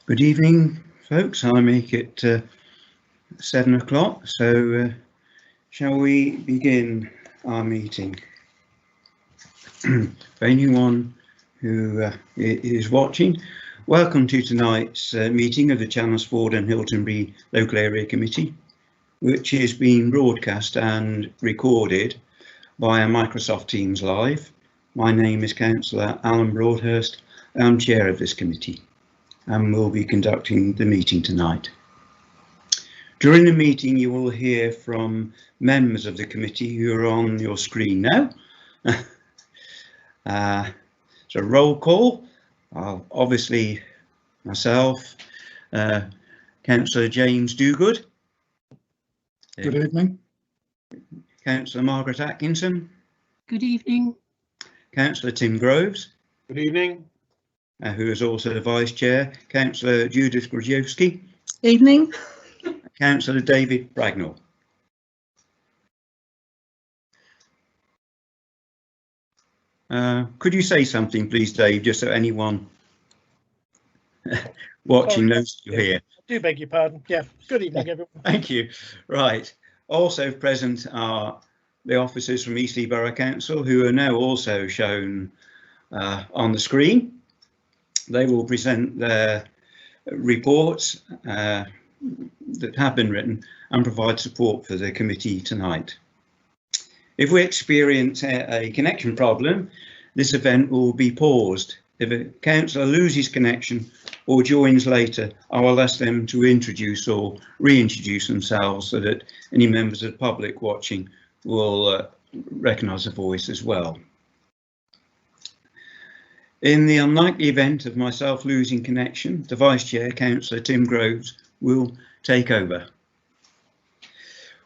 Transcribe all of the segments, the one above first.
Good evening, folks. I make it 7 o'clock, so shall we begin our meeting? For anyone who is watching, welcome to tonight's meeting of the Chandler and Hiltingbury Local Area Committee, which is being broadcast and recorded via Microsoft Teams Live. My name is Councillor Alan Broadhurst. I'm chair of this committee and will be conducting the meeting tonight. During the meeting, you will hear from members of the committee who are on your screen now. So roll call. Obviously myself, Councillor James Dogood. Good evening. Councillor Margaret Atkinson. Good evening. Councillor Tim Groves. Good evening. Who is also the Vice Chair, Councillor Judith Grudziewski. Evening. Councillor David Bragnall. Could you say something, please, Dave, just so anyone watching knows you're here? I do beg your pardon. Yeah, good evening, everyone. Thank you. Right. Also present are the officers from Eastleigh Borough Council, who are now also shown on the screen. They will present their reports that have been written and provide support for the committee tonight. If we experience a connection problem, this event will be paused. If a councillor loses connection or joins later, I will ask them to introduce or reintroduce themselves so that any members of the public watching will recognise the voice as well. In the unlikely event of myself losing connection, the Vice Chair, Councillor Tim Groves, will take over.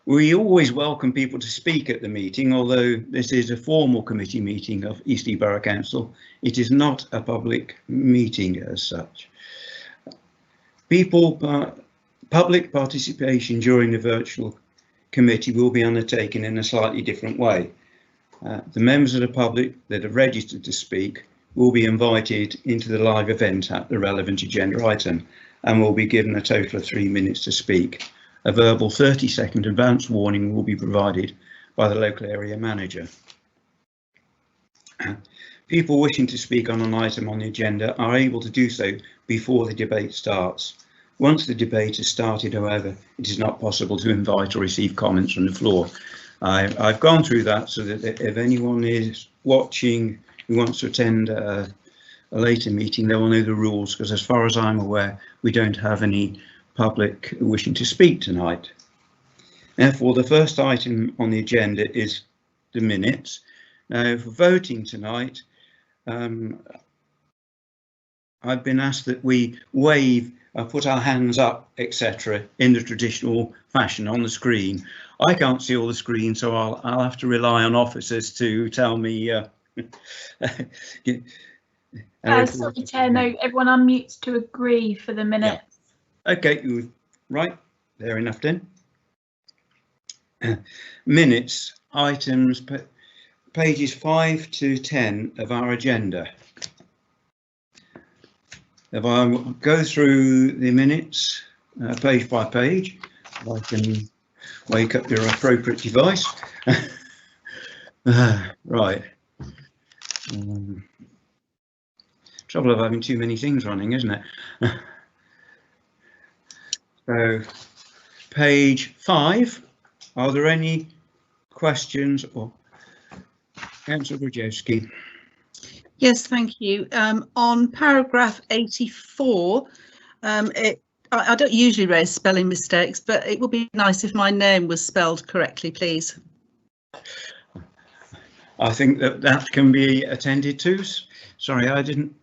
We always welcome people to speak at the meeting, although this is a formal committee meeting of Eastleigh Borough Council. It is not a public meeting as such. Public participation during the virtual committee will be undertaken in a slightly different way. The members of the public that are registered to speak will be invited into the live event at the relevant agenda item and will be given a total of 3 minutes to speak. A verbal 30-second advance warning will be provided by the local area manager. People wishing to speak on an item on the agenda are able to do so before the debate starts. Once the debate has started, however, it is not possible to invite or receive comments from the floor. I've gone through that so that if anyone is watching who wants to attend a later meeting, they will know the rules, because as far as I'm aware, we don't have any public wishing to speak tonight. Therefore, the first item on the agenda is the minutes. Now, for voting tonight, I've been asked that we wave, put our hands up, etc., in the traditional fashion on the screen. I can't see all the screen, so I'll have to rely on officers to tell me. Sorry, Chair, no, everyone unmutes to agree for the minutes. Yeah. Okay, right, fair enough then. Minutes, items, pages 5 to 10 of our agenda. If I go through the minutes page by page, I can wake up your appropriate device. Right. Trouble of having too many things running, isn't it? So, page 5. Are there any questions? Or Councillor Grudziewski. Yes, thank you. On paragraph 84, I don't usually raise spelling mistakes, but it would be nice if my name was spelled correctly, please. I think that can be attended to. Sorry, I didn't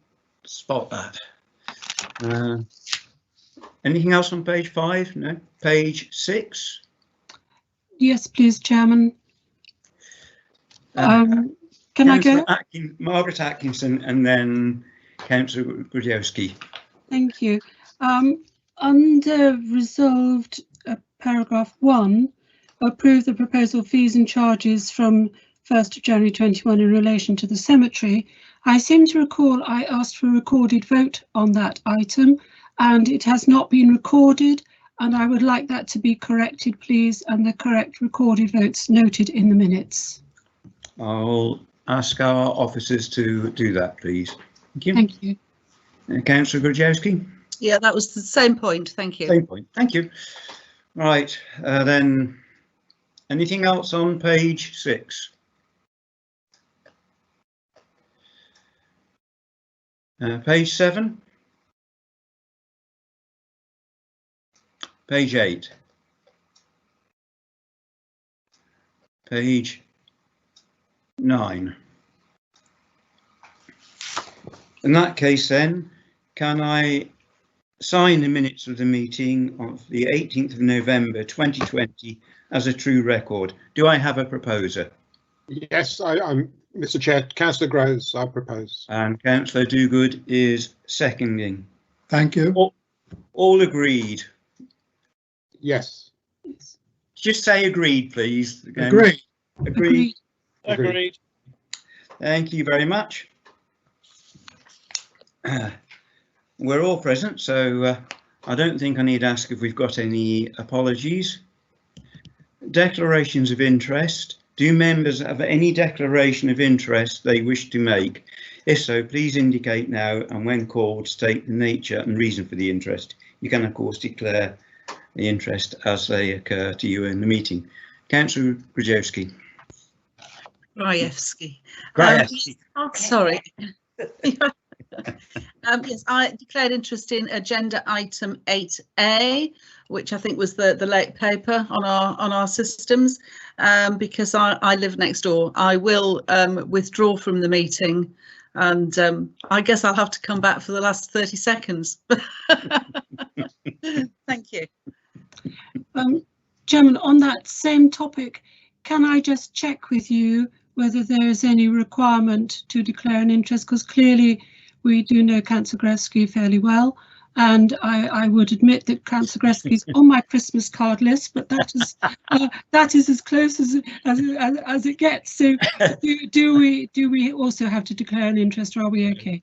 spot that. Anything else on page 5? No. Page 6? Yes, please, Chairman. Can I go? Margaret Atkinson and then Councillor Grudziewski. Thank you. Under resolved paragraph 1, approve the proposal fees and charges from 1st of January 21 in relation to the cemetery. I seem to recall I asked for a recorded vote on that item, and it has not been recorded, and I would like that to be corrected, please, and the correct recorded votes noted in the minutes. I'll ask our officers to do that, please. Thank you. Thank you. Councillor Grudziewski? Yeah, that was the same point. Thank you. Same point. Thank you. Right, then, anything else on page 6? Page 7? Page 8? Page 9? In that case then, can I sign the minutes of the meeting of the 18th of November 2020 as a true record? Do I have a proposer? Yes, I'm Mr. Chair. Councillor Groves, I propose. And Councillor Dogood is seconding. Thank you. All agreed. Yes. Just say agreed, please. Again. Agreed. Agreed. Agreed. Thank you very much. We're all present, so I don't think I need to ask if we've got any apologies. Declarations of interest. Do members have any declaration of interest they wish to make? If so, please indicate now, and when called, state the nature and reason for the interest. You can, of course, declare the interest as they occur to you in the meeting. Councillor Grudziewski. Grajewski. Grajewski. Sorry. Yes, I declared interest in agenda item 8A, which I think was the late paper on our systems, because I live next door. I will withdraw from the meeting, and I guess I'll have to come back for the last 30 seconds. Thank you. Chairman, on that same topic, can I just check with you whether there is any requirement to declare an interest? Because clearly we do know Councillor Grudziewski fairly well, and I would admit that Councillor Grudziewski is on my Christmas card list, but that is as close as it gets. So do we also have to declare an interest, or are we okay?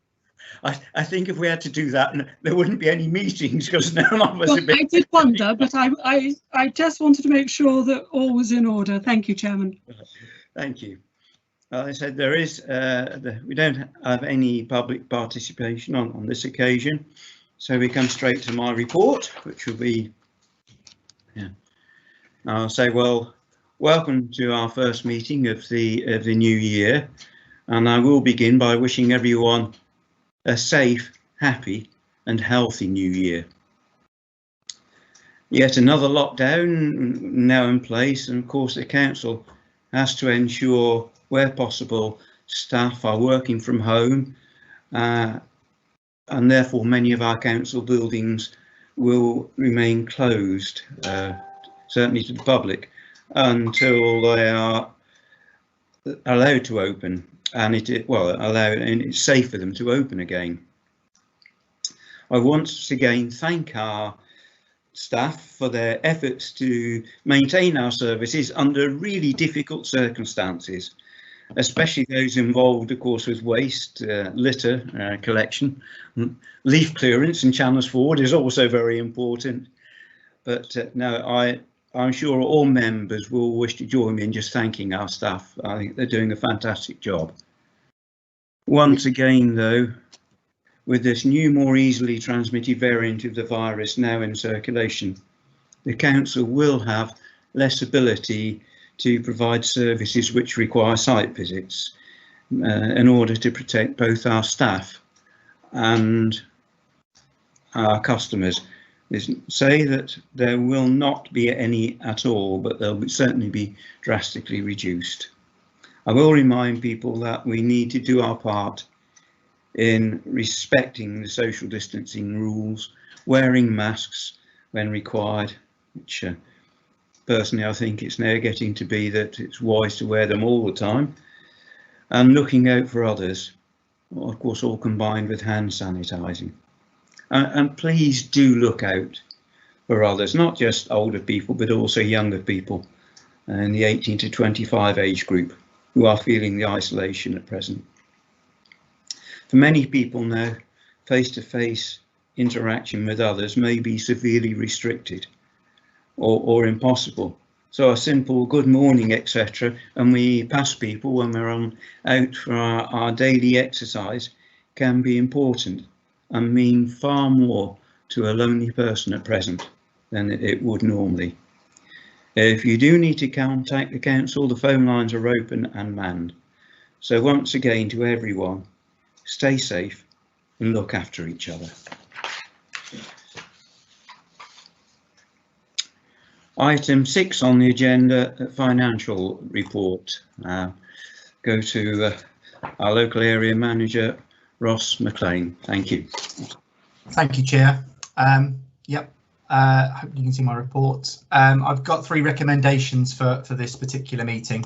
I think if we had to do that, there wouldn't be any meetings, because none of us. Well, I did wonder, but I just wanted to make sure that all was in order. Thank you, Chairman. Thank you. I said there is, we don't have any public participation on this occasion, so we come straight to my report, which will be, I'll say, well, welcome to our first meeting of the new year, and I will begin by wishing everyone a safe, happy and healthy new year. Yet another lockdown now in place, and of course the council has to ensure, where possible, staff are working from home, and therefore many of our council buildings will remain closed, certainly to the public, until they are allowed to open, and it's safe for them to open again. I once again thank our staff for their efforts to maintain our services under really difficult circumstances, especially those involved, of course, with waste, litter collection. Leaf clearance in Chandler's Ford is also very important. But no, I'm sure all members will wish to join me in just thanking our staff. I think they're doing a fantastic job. Once again, though, with this new, more easily transmitted variant of the virus now in circulation, the council will have less ability to provide services which require site visits in order to protect both our staff and our customers. Say that there will not be any at all, but they'll certainly be drastically reduced. I will remind people that we need to do our part in respecting the social distancing rules, wearing masks when required, which personally I think it's now getting to be that it's wise to wear them all the time, and looking out for others, of course all combined with hand sanitising. And please do look out for others, not just older people but also younger people in the 18 to 25 age group who are feeling the isolation at present. For many people now, face-to-face interaction with others may be severely restricted or impossible. So a simple good morning, etc., and we pass people when we're out for our daily exercise can be important and mean far more to a lonely person at present than it would normally. If you do need to contact the council, the phone lines are open and manned. So once again, to everyone, stay safe and look after each other. Item 6 on the agenda, financial report. Go to our local area manager, Ross McLean. Thank you. Thank you, Chair. Yep, hope you can see my report. I've got 3 recommendations for this particular meeting.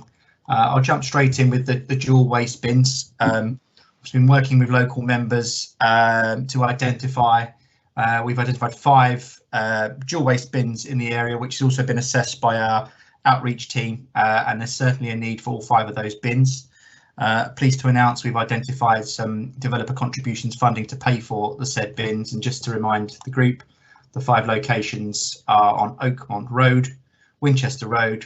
I'll jump straight in with the dual waste bins. I've been working with local members to identify. We've identified 5 dual waste bins in the area, which has also been assessed by our outreach team, and there's certainly a need for all 5 of those bins. Pleased to announce we've identified some developer contributions funding to pay for the said bins, and just to remind the group, the 5 locations are on Oakmont Road, Winchester Road,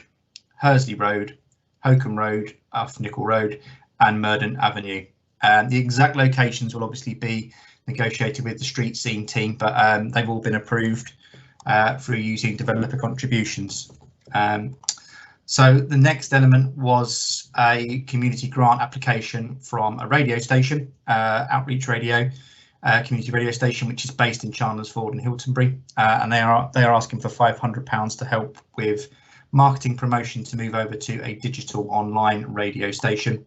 Hursley Road, Hokum Road, Nickel Road and Murden Avenue. The exact locations will obviously be negotiated with the street scene team, but they've all been approved through using developer contributions. So the next element was a community grant application from a radio station, Outreach Radio, community radio station, which is based in Chandler's Ford and Hiltingbury, and they are asking for £500 to help with marketing promotion to move over to a digital online radio station,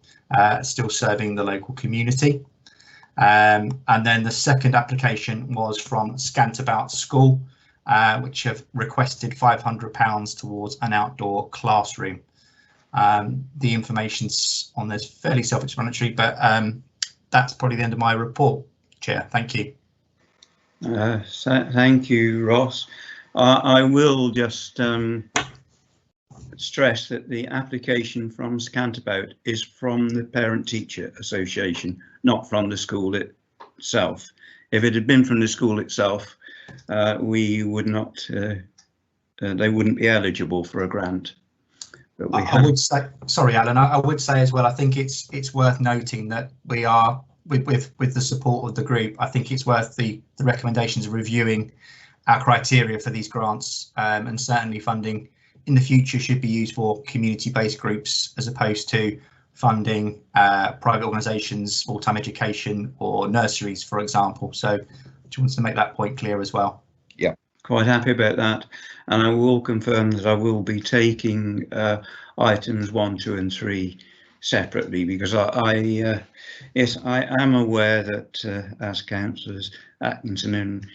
still serving the local community. And then the second application was from Scantabout School, which have requested £500 towards an outdoor classroom. The information's on this fairly self-explanatory, but that's probably the end of my report, Chair. Thank you. Thank you, Ross. I will just stress that the application from Scantabout is from the Parent Teacher Association, not from the school itself. If it had been from the school itself, we would not, they wouldn't be eligible for a grant. But I would say, sorry, Alan, I would say as well, I think it's worth noting that we are, with the support of the group, I think it's worth the recommendations of reviewing our criteria for these grants, and certainly funding in the future should be used for community-based groups as opposed to funding private organisations, full-time education or nurseries, for example. So just wanted to make that point clear as well. Yeah, quite happy about that. And I will confirm that I will be taking items 1, 2 and 3 separately, because yes, I am aware that as councillors Atkinson and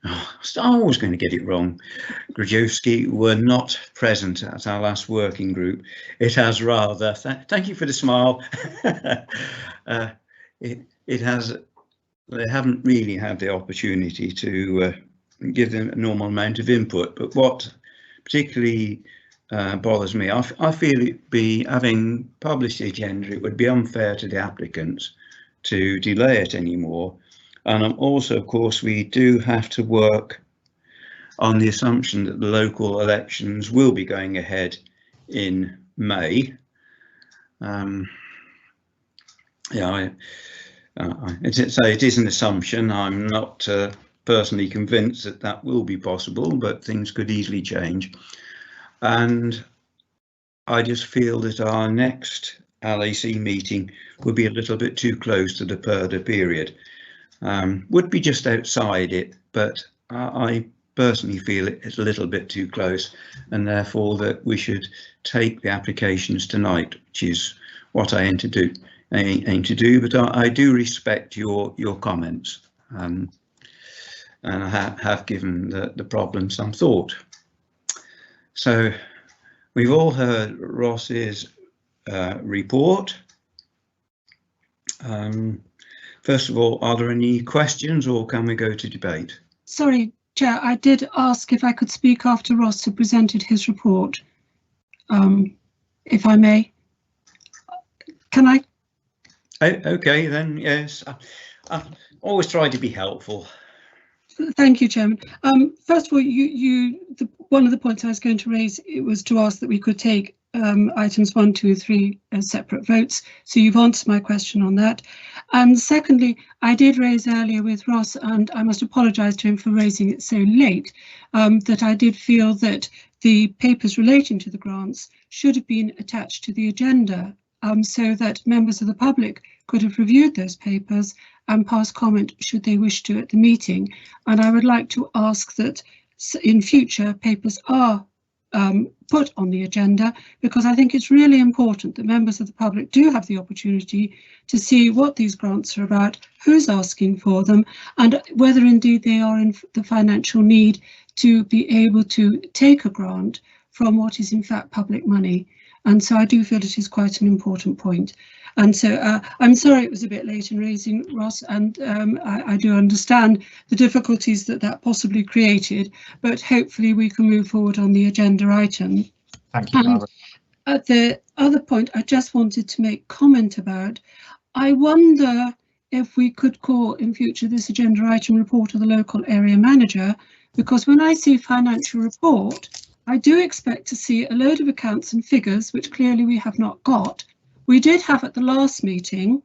I was going to get it wrong, Grajewski were not present at our last working group. It has rather, thank you for the smile, it has, they haven't really had the opportunity to give them a normal amount of input, but what particularly bothers me, I feel it be, having published the agenda, it would be unfair to the applicants to delay it anymore. And also, of course, we do have to work on the assumption that the local elections will be going ahead in May. Yeah, it is an assumption. I'm not personally convinced that that will be possible, but things could easily change. And I just feel that our next LAC meeting would be a little bit too close to the PERDA period. Would be just outside it, but I personally feel it's a little bit too close, and therefore that we should take the applications tonight, which is what I aim to do. But I do respect your comments, and I have given the problem some thought. So we've all heard Ross's report. First of all, are there any questions, or can we go to debate? Sorry, Chair, I did ask if I could speak after Ross had presented his report, if I may. Can I? Okay, then, yes. I always try to be helpful. Thank you, Chairman. First of all, one of the points I was going to raise, it was to ask that we could take items 1, 2, 3 as separate votes. So you've answered my question on that. And secondly, I did raise earlier with Ross, and I must apologise to him for raising it so late, that I did feel that the papers relating to the grants should have been attached to the agenda, so that members of the public could have reviewed those papers and pass comment should they wish to at the meeting. And I would like to ask that in future papers are put on the agenda, because I think it's really important that members of the public do have the opportunity to see what these grants are about, who's asking for them, and whether indeed they are in the financial need to be able to take a grant from what is in fact public money. And so I do feel it is quite an important point. And so I'm sorry it was a bit late in raising, Ross, and I do understand the difficulties that possibly created, but hopefully we can move forward on the agenda item. Thank you, Barbara. At the other point I just wanted to make comment about, I wonder if we could call in future this agenda item report of the local area manager, because when I see financial report, I do expect to see a load of accounts and figures, which clearly we have not got. We did have at the last meeting,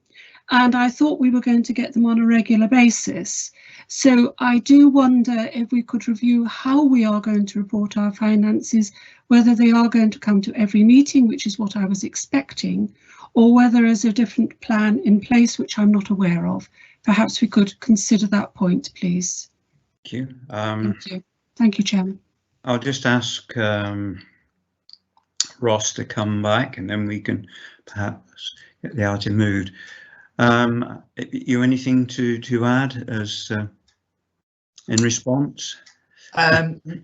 and I thought we were going to get them on a regular basis. So I do wonder if we could review how we are going to report our finances, whether they are going to come to every meeting, which is what I was expecting, or whether there's a different plan in place, which I'm not aware of. Perhaps we could consider that point, please. Thank you. Thank you. Thank you, Chairman. I'll just ask Ross to come back, and then we can perhaps get the item moved. You anything to add as in response?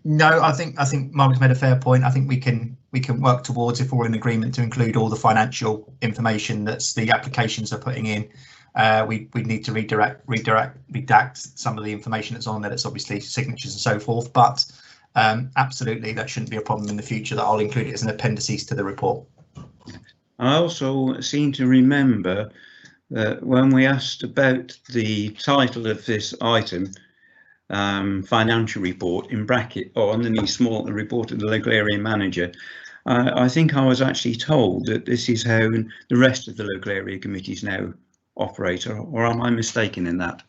No, I think Margaret's made a fair point. I think we can work towards, if we're in agreement, to include all the financial information that's the applications are putting in. We need to redact some of the information that's on there. That's obviously signatures and so forth, but absolutely that shouldn't be a problem in the future. That I'll include it as an appendices to the report. I also seem to remember that when we asked about the title of this item, financial report in bracket or underneath small, the report of the local area manager, I think I was actually told that this is how the rest of the local area committees now operate, or am I mistaken in that?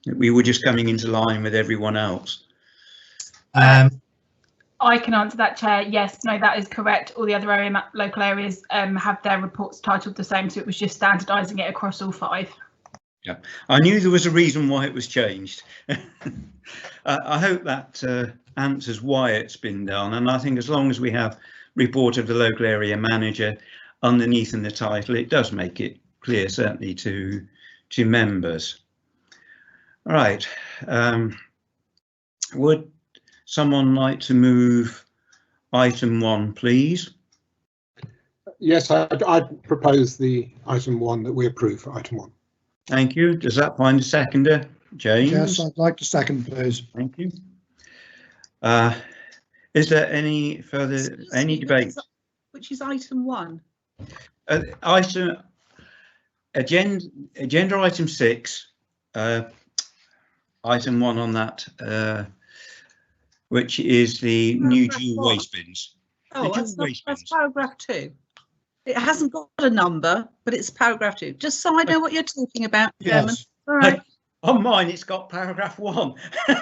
That we were just coming into line with everyone else? I can answer that, Chair. Yes, no, that is correct. All the other local areas have their reports titled the same, so it was just standardising it across all 5. Yeah, I knew there was a reason why it was changed. I hope that answers why it's been done, and I think as long as we have report of the local area manager underneath in the title, it does make it clear, certainly to members. All right. Would someone like to move item 1, please? Yes, I'd propose the item 1 that we approve for item 1. Thank you. Does that find a seconder? James? Yes, I'd like to second, please. Thank you. Is there any further debate? Which is item 1? Agenda item 6, item 1 on that, which is the new dual waste bins. Oh, that's paragraph 2. It hasn't got a number, but it's paragraph 2. Just so I know what you're talking about, Chairman. Yes. All right. On mine, it's got paragraph 1. So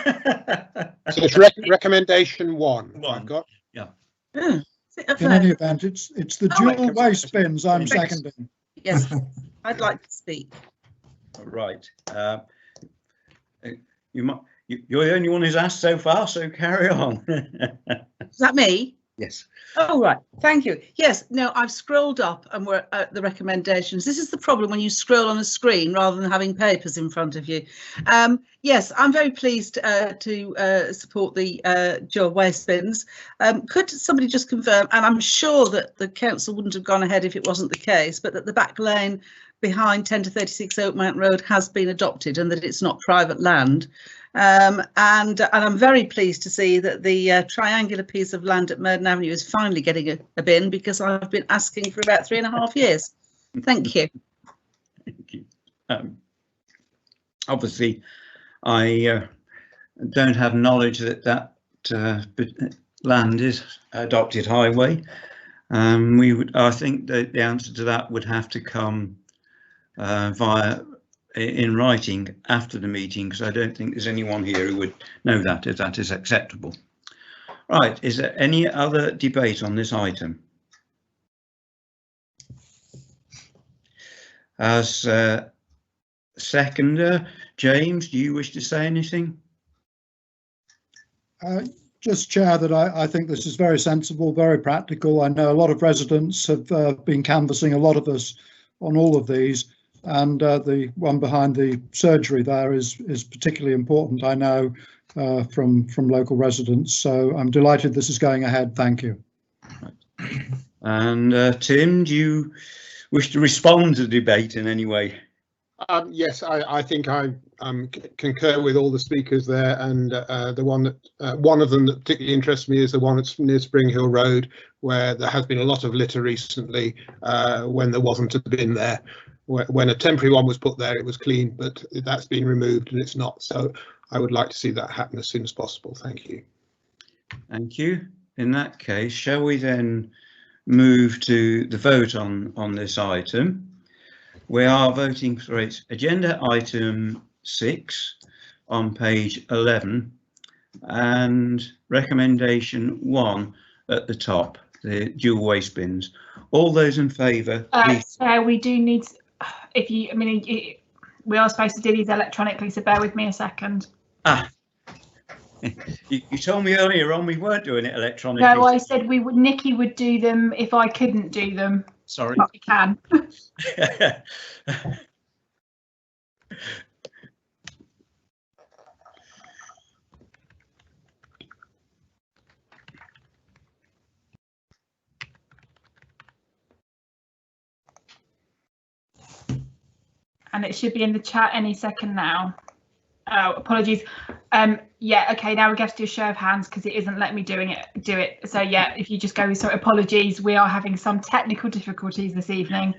it's recommendation 1. I've got. Yeah. In In any event, it's the dual waste bins I'm seconding. Yes, I'd like to speak. Right. You're the only one who's asked so far, so carry on. Is that me? Yes. Oh, right. Thank you. Yes. No, I've scrolled up and we're at the recommendations. This is the problem when you scroll on a screen rather than having papers in front of you. Yes, I'm very pleased to support the dual waste bins. Could somebody just confirm, and I'm sure that the council wouldn't have gone ahead if it wasn't the case, but that the back lane behind 10 to 36 Oakmount Road has been adopted and that it's not private land. And I'm very pleased to see that the triangular piece of land at Merden Avenue is finally getting a bin, because I've been asking for about 3.5 years. Thank you. Thank you. Obviously, I don't have knowledge that land is adopted highway. I think that the answer to that would have to come in writing after the meeting, because I don't think there's anyone here who would know that, if that is acceptable. Right, is there any other debate on this item? As seconder, James, do you wish to say anything? Just, Chair, that I think this is very sensible, very practical. I know a lot of residents have been canvassing a lot of us on all of these, and the one behind the surgery there is particularly important, I know, from local residents. So I'm delighted this is going ahead. Thank you. And Tim, do you wish to respond to the debate in any way? Yes, I think I concur with all the speakers there, and the one of them that particularly interests me is the one that's near Spring Hill Road, where there has been a lot of litter recently when there wasn't a bin there. When a temporary one was put there, it was clean, but that's been removed and it's not. So I would like to see that happen as soon as possible. Thank you. Thank you. In that case, shall we then move to the vote on this item? We are voting for its agenda item 6 on page 11 and recommendation 1 at the top, the dual waste bins. All those in favour? We do need, we are supposed to do these electronically, so bear with me a second. You told me earlier on we weren't doing it electronically. No, I said Nikki would do them if I couldn't do them. Sorry. But we can. And it should be in the chat any second now. Oh, apologies. Yeah, okay, now we have to do a show of hands because it isn't letting me do it. So yeah, if you just go, sorry, apologies, we are having some technical difficulties this evening.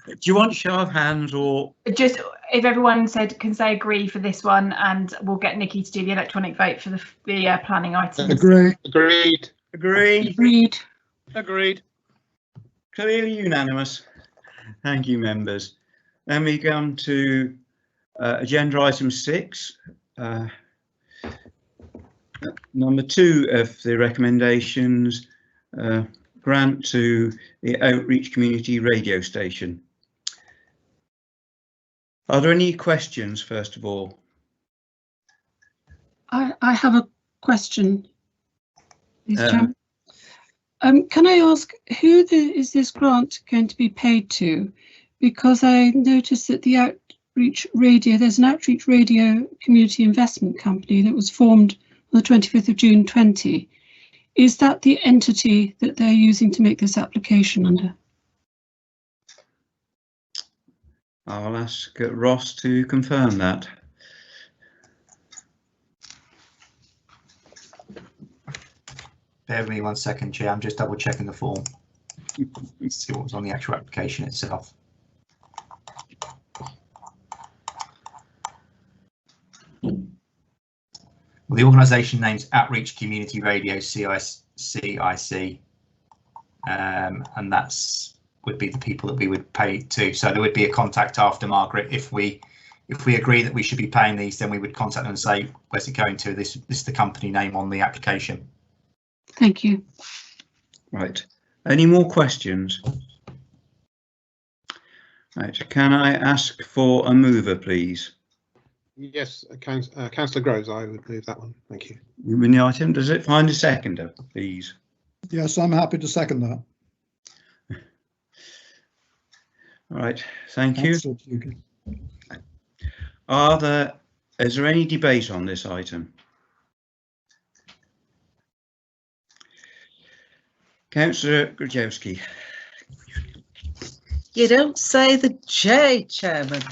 Do you want show of hands, or just if everyone can say agree for this one, and we'll get Nikki to do the electronic vote for the planning items. Agree. Agreed. Agreed. Agreed. Agreed. Clearly unanimous. Thank you, members. Then we come to agenda item 6. Number 2 of the recommendations, grant to the Outreach Community Radio Station. Are there any questions, first of all? I have a question. Can I ask who is this grant going to be paid to? Because I noticed that the Outreach Radio, there's an Outreach Radio Community Investment Company that was formed on the 25th of June 20. Is that the entity that they're using to make this application under? I'll ask Ross to confirm that. Bear with me 1 second, Chair. I'm just double checking the form. See what was on the actual application itself. Well, the organisation name's Outreach Community Radio CIC, and that's would be the people that we would pay to. So there would be a contact after Margaret. If we agree that we should be paying these, then we would contact them and say, where's it going to? This is the company name on the application. Thank you. Right. Any more questions? Right. Can I ask for a mover, please? Yes, Councillor Groves, I would move that one. Thank you. Moving the item. Does it find a seconder, please? Yes, I'm happy to second that. All right. Thank you. Is there any debate on this item? Councillor Grajewski. You don't say the J, Chairman.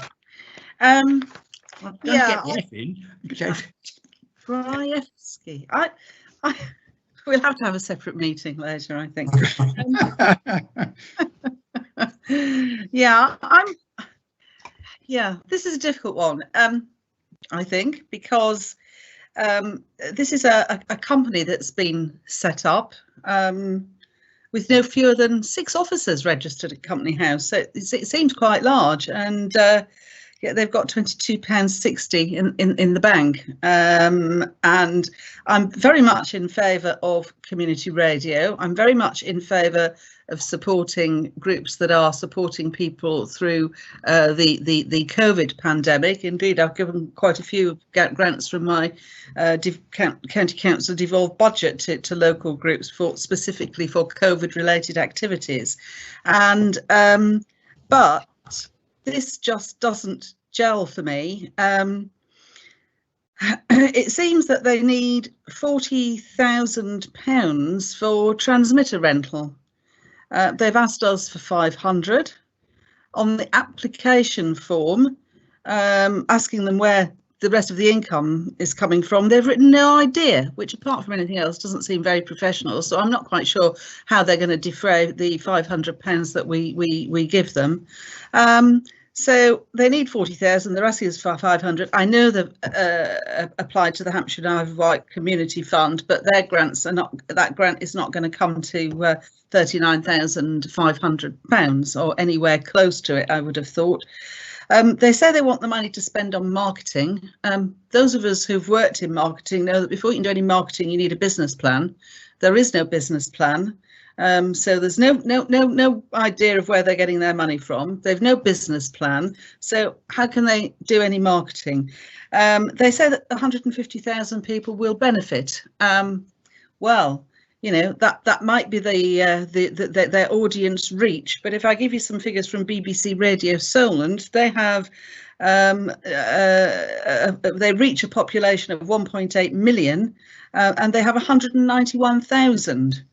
Yeah, Grajewski. We'll have to have a separate meeting later, I think. Yeah, this is a difficult one. I think because this is a company that's been set up with no fewer than 6 officers registered at Company House. So it seems quite large, and yeah, they've got £22.60 in the bank. And I'm very much in favour of community radio. I'm very much in favour of supporting groups that are supporting people through the COVID pandemic. Indeed, I've given quite a few grants from my county council devolved budget to local groups specifically for COVID related activities. And but this just doesn't gel for me. It seems that they need £40,000 for transmitter rental. They've asked us for 500 on the application form, asking them where the rest of the income is coming from. They've written no idea, which apart from anything else doesn't seem very professional. So I'm not quite sure how they're going to defray the £500 that we give them. So they need 40,000. They're asking us for 500. I know they've applied to the Hampshire and Isle of Wight Community Fund, but their grants are not. That grant is not going to come to £39,500 or anywhere close to it, I would have thought. They say they want the money to spend on marketing. Those of us who've worked in marketing know that before you can do any marketing, you need a business plan. There is no business plan. So there's no idea of where they're getting their money from. They've no business plan. So how can they do any marketing? They say that 150,000 people will benefit. Well, you know, that might be their audience reach. But if I give you some figures from BBC Radio Solent, they have they reach a population of 1.8 million, and they have 191,000.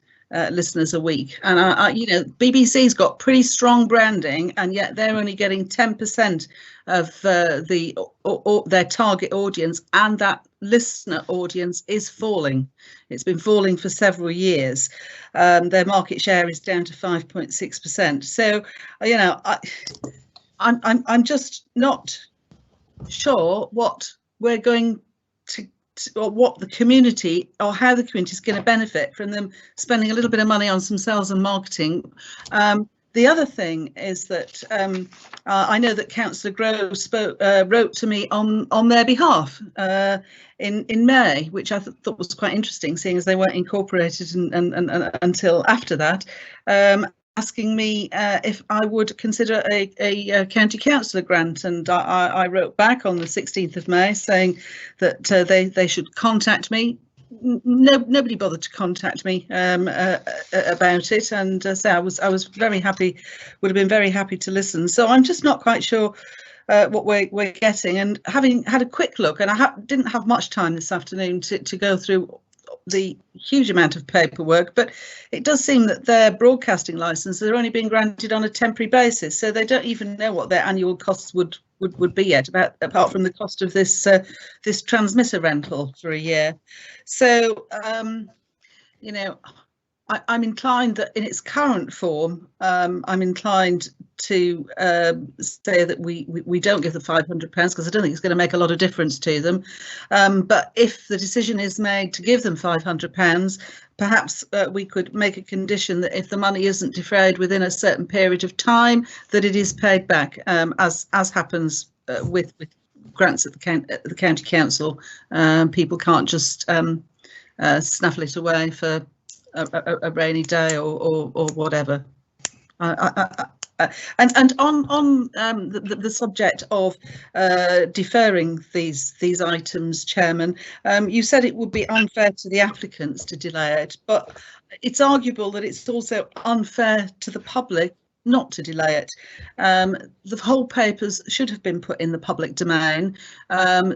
Listeners a week, and you know, BBC's got pretty strong branding, and yet they're only getting 10% of their target audience, and that listener audience is falling. It's been falling for several years. Their market share is down to 5.6%. So, you know, I'm just not sure what we're going to. Or what the community, or how the community is going to benefit from them spending a little bit of money on some sales and marketing. The other thing is that I know that Councillor Grove wrote to me on their behalf in May, which I thought was quite interesting, seeing as they weren't incorporated until after that. Asking me if I would consider a county councillor grant, and I wrote back on the 16th of May saying that they should contact me. Nobody bothered to contact me about it, and so I was very happy, would have been very happy to listen. So I'm just not quite sure what we're getting, and having had a quick look, and I didn't have much time this afternoon to go through the huge amount of paperwork, but it does seem that their broadcasting license, they're only being granted on a temporary basis, so they don't even know what their annual costs would be yet, apart from the cost of this this transmitter rental for a year. So you know, I'm inclined that in its current form, I'm inclined to say that we don't give the £500, because I don't think it's going to make a lot of difference to them. But if the decision is made to give them £500, perhaps we could make a condition that if the money isn't defrayed within a certain period of time, that it is paid back, as happens with grants at the county council. People can't just snaffle it away for a rainy day or whatever. And on the subject of deferring these items, Chairman, you said it would be unfair to the applicants to delay it, but it's arguable that it's also unfair to the public not to delay it. The whole papers should have been put in the public domain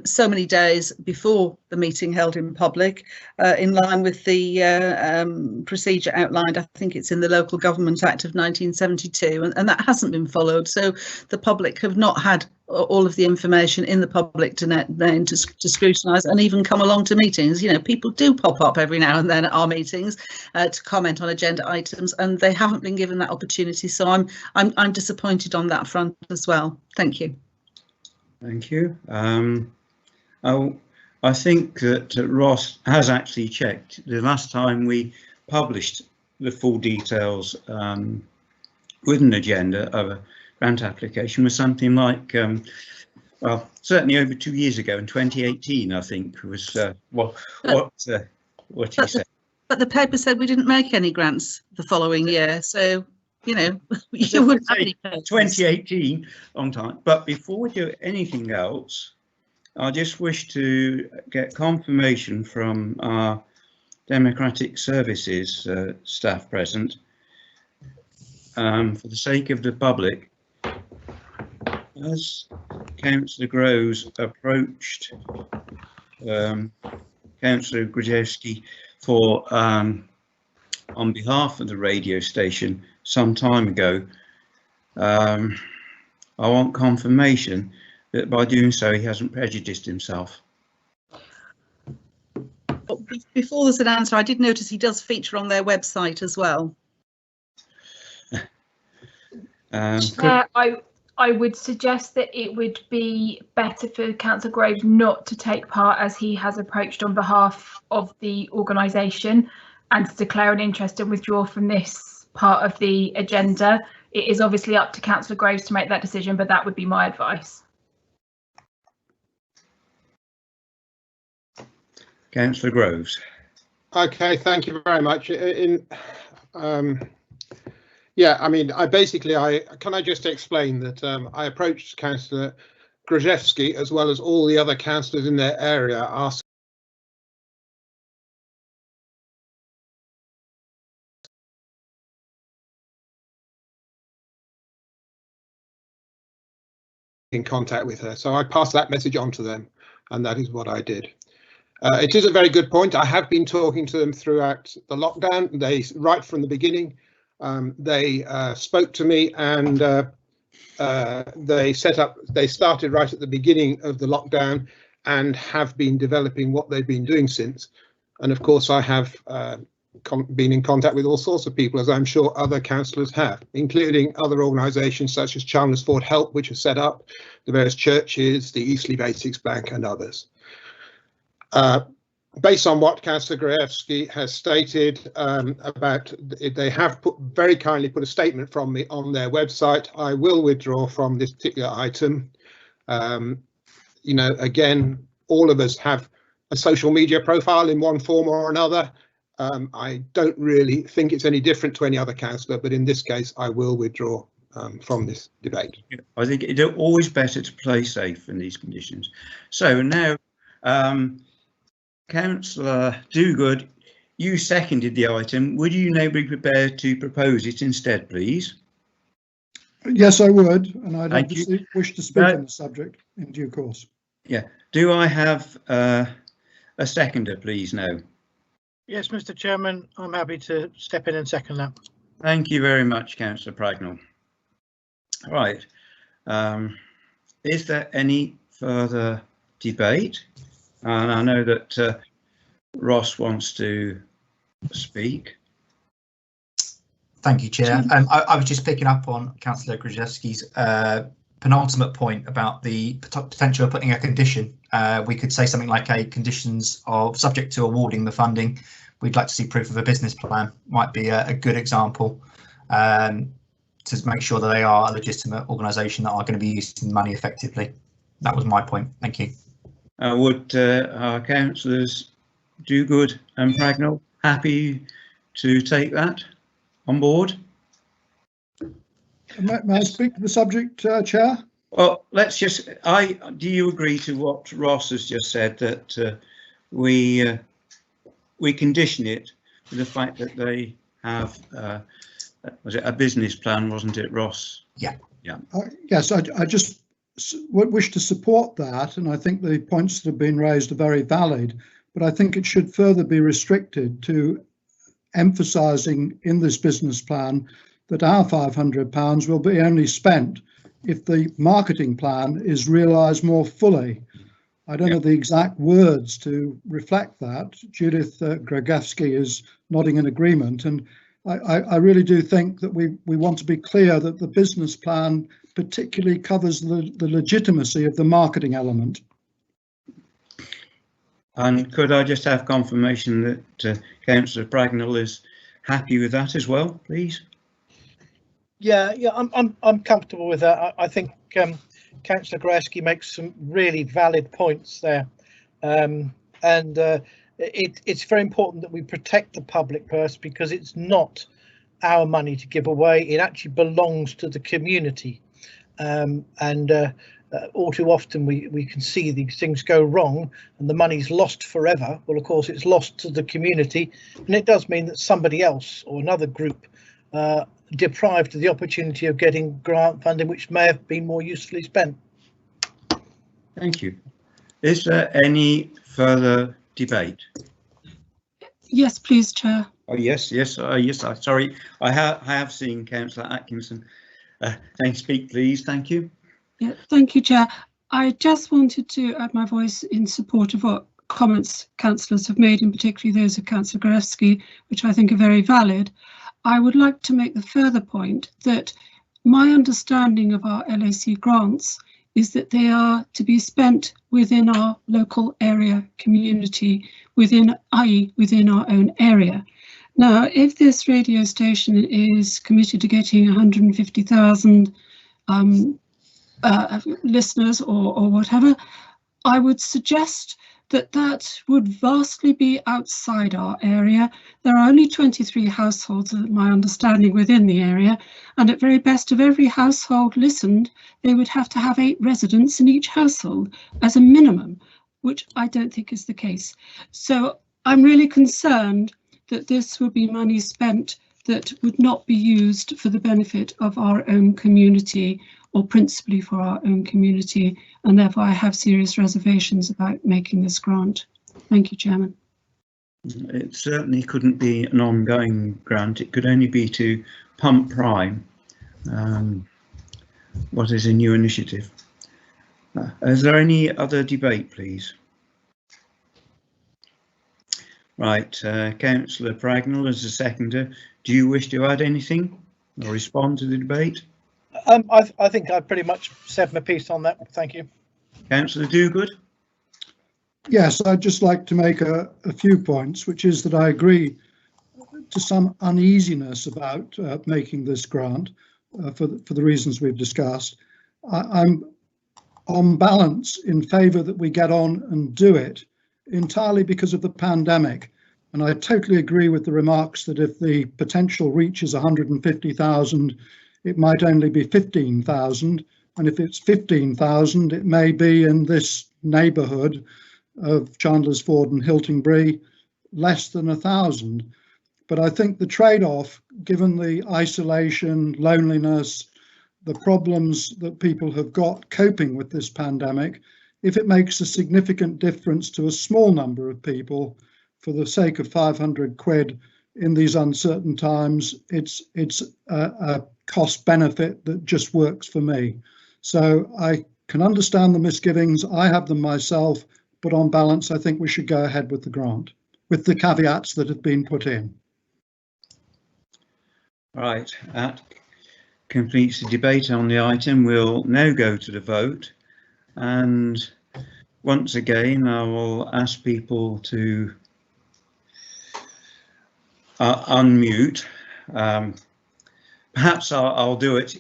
so many days before the meeting held in public, in line with the procedure outlined. I think it's in the Local Government Act of 1972, and that hasn't been followed. So the public have not had all of the information in the public domain to scrutinise and even come along to meetings. You know, people do pop up every now and then at our meetings to comment on agenda items, and they haven't been given that opportunity. So I'm disappointed on that front as well. Thank you. Thank you. I think that Ross has actually checked. The last time we published the full details with an agenda of a grant application was something like, well, certainly over 2 years ago, in 2018, I think was what he said. But the paper said we didn't make any grants the following year, so you know you wouldn't have any papers. 2018, long time. But before we do anything else, I just wish to get confirmation from our Democratic Services staff present, for the sake of the public, as Councillor Groves approached Councillor Grajewski for on behalf of the radio station some time ago, I want confirmation that by doing so he hasn't prejudiced himself. Before there's an answer, I did notice he does feature on their website as well. I would suggest that it would be better for Councillor Groves not to take part, as he has approached on behalf of the organisation, and to declare an interest and withdraw from this part of the agenda. It is obviously up to Councillor Groves to make that decision, but that would be my advice. Councillor Groves. Okay, thank you very much. Yeah, I mean, I just explain that I approached Councillor Grajewski as well as all the other councillors in their area, asking in contact with her. So I passed that message on to them, and that is what I did. It is a very good point. I have been talking to them throughout the lockdown. Right from the beginning, they spoke to me, and they started right at the beginning of the lockdown and have been developing what they've been doing since. And of course, I have been in contact with all sorts of people, as I'm sure other councillors have, including other organisations such as Chandler's Ford Help, which is set up, the various churches, the Eastleigh Basics Bank and others. Based on what Councillor Grajewski has stated about, they have very kindly put a statement from me on their website. I will withdraw from this particular item. You know, again, all of us have a social media profile in one form or another. I don't really think it's any different to any other councillor, but in this case, I will withdraw from this debate. I think it's always better to play safe in these conditions. So now, Councillor Dogood, you seconded the item. Would you now be prepared to propose it instead, please? Yes, I would, and I'd obviously wish to speak on the subject in due course. Yeah. Do I have a seconder, please, now? Yes, Mr. Chairman, I'm happy to step in and second that. Thank you very much, Councillor Pragnell. Right. Is there any further debate? And I know that Ross wants to speak. Thank you, Chair. I was just picking up on Councillor Grajewski's penultimate point about the potential of putting a condition. We could say something like a conditions of subject to awarding the funding. We'd like to see proof of a business plan. Might be a good example to make sure that they are a legitimate organisation that are going to be using the money effectively. That was my point. Thank you. Would our councillors Dogood and Pragnell happy to take that on board? May I speak to the subject, Chair? Well, let's just. Do you agree to what Ross has just said, that we condition it with the fact that they have was it a business plan, wasn't it, Ross? Yeah. Yeah. Yes, I just wish to support that, and I think the points that have been raised are very valid, but I think it should further be restricted to emphasising in this business plan that our £500 will be only spent if the marketing plan is realised more fully. I don't know the exact words to reflect that. Judith Grajewski is nodding in agreement, and I really do think that we want to be clear that the business plan particularly covers the legitimacy of the marketing element. And could I just have confirmation that Councillor Pragnell is happy with that as well, please? Yeah, I'm comfortable with that. I think Councillor Grasky makes some really valid points there, and it's very important that we protect the public purse, because it's not our money to give away. It actually belongs to the community, and all too often we can see these things go wrong and the money's lost forever. Well, of course, it's lost to the community, and it does mean that somebody else or another group deprived of the opportunity of getting grant funding, which may have been more usefully spent. Thank you. Is there any further debate? Yes, please, Chair. Oh, yes. Sorry, I have seen Councillor Atkinson. Speak, please. Thank you. Yeah, thank you, Chair. I just wanted to add my voice in support of what comments councillors have made, and particularly those of Councillor Gorewski, which I think are very valid. I would like to make the further point that my understanding of our LAC grants is that they are to be spent within our local area community, i.e. within our own area. Now, if this radio station is committed to getting 150,000 listeners or whatever, I would suggest that would vastly be outside our area. There are only 23 households, my understanding, within the area, and at very best, if every household listened, they would have to have 8 residents in each household as a minimum, which I don't think is the case. So I'm really concerned that this would be money spent that would not be used for the benefit of our own community, or principally for our own community, and therefore I have serious reservations about making this grant. Thank you, Chairman. It certainly couldn't be an ongoing grant. It could only be to pump prime what is a new initiative. Is there any other debate, please? Right, Councillor Pragnell as the seconder, do you wish to add anything or respond to the debate? I think I pretty much said my piece on that. Thank you. Councillor Dogood? Yes, I'd just like to make a few points, which is that I agree to some uneasiness about making this grant for the reasons we've discussed. I'm on balance in favour that we get on and do it, entirely because of the pandemic. And I totally agree with the remarks that if the potential reaches 150,000, it might only be 15,000, and if it's 15,000, it may be in this neighbourhood of Chandler's Ford and Hiltingbury less than 1,000. But I think the trade-off, given the isolation, loneliness, the problems that people have got coping with this pandemic, if it makes a significant difference to a small number of people for the sake of 500 quid in these uncertain times, it's a cost benefit that just works for me. So I can understand the misgivings. I have them myself, but on balance, I think we should go ahead with the grant, with the caveats that have been put in. Right, that completes the debate on the item. We'll now go to the vote, and once again I will ask people to unmute. Perhaps I'll do it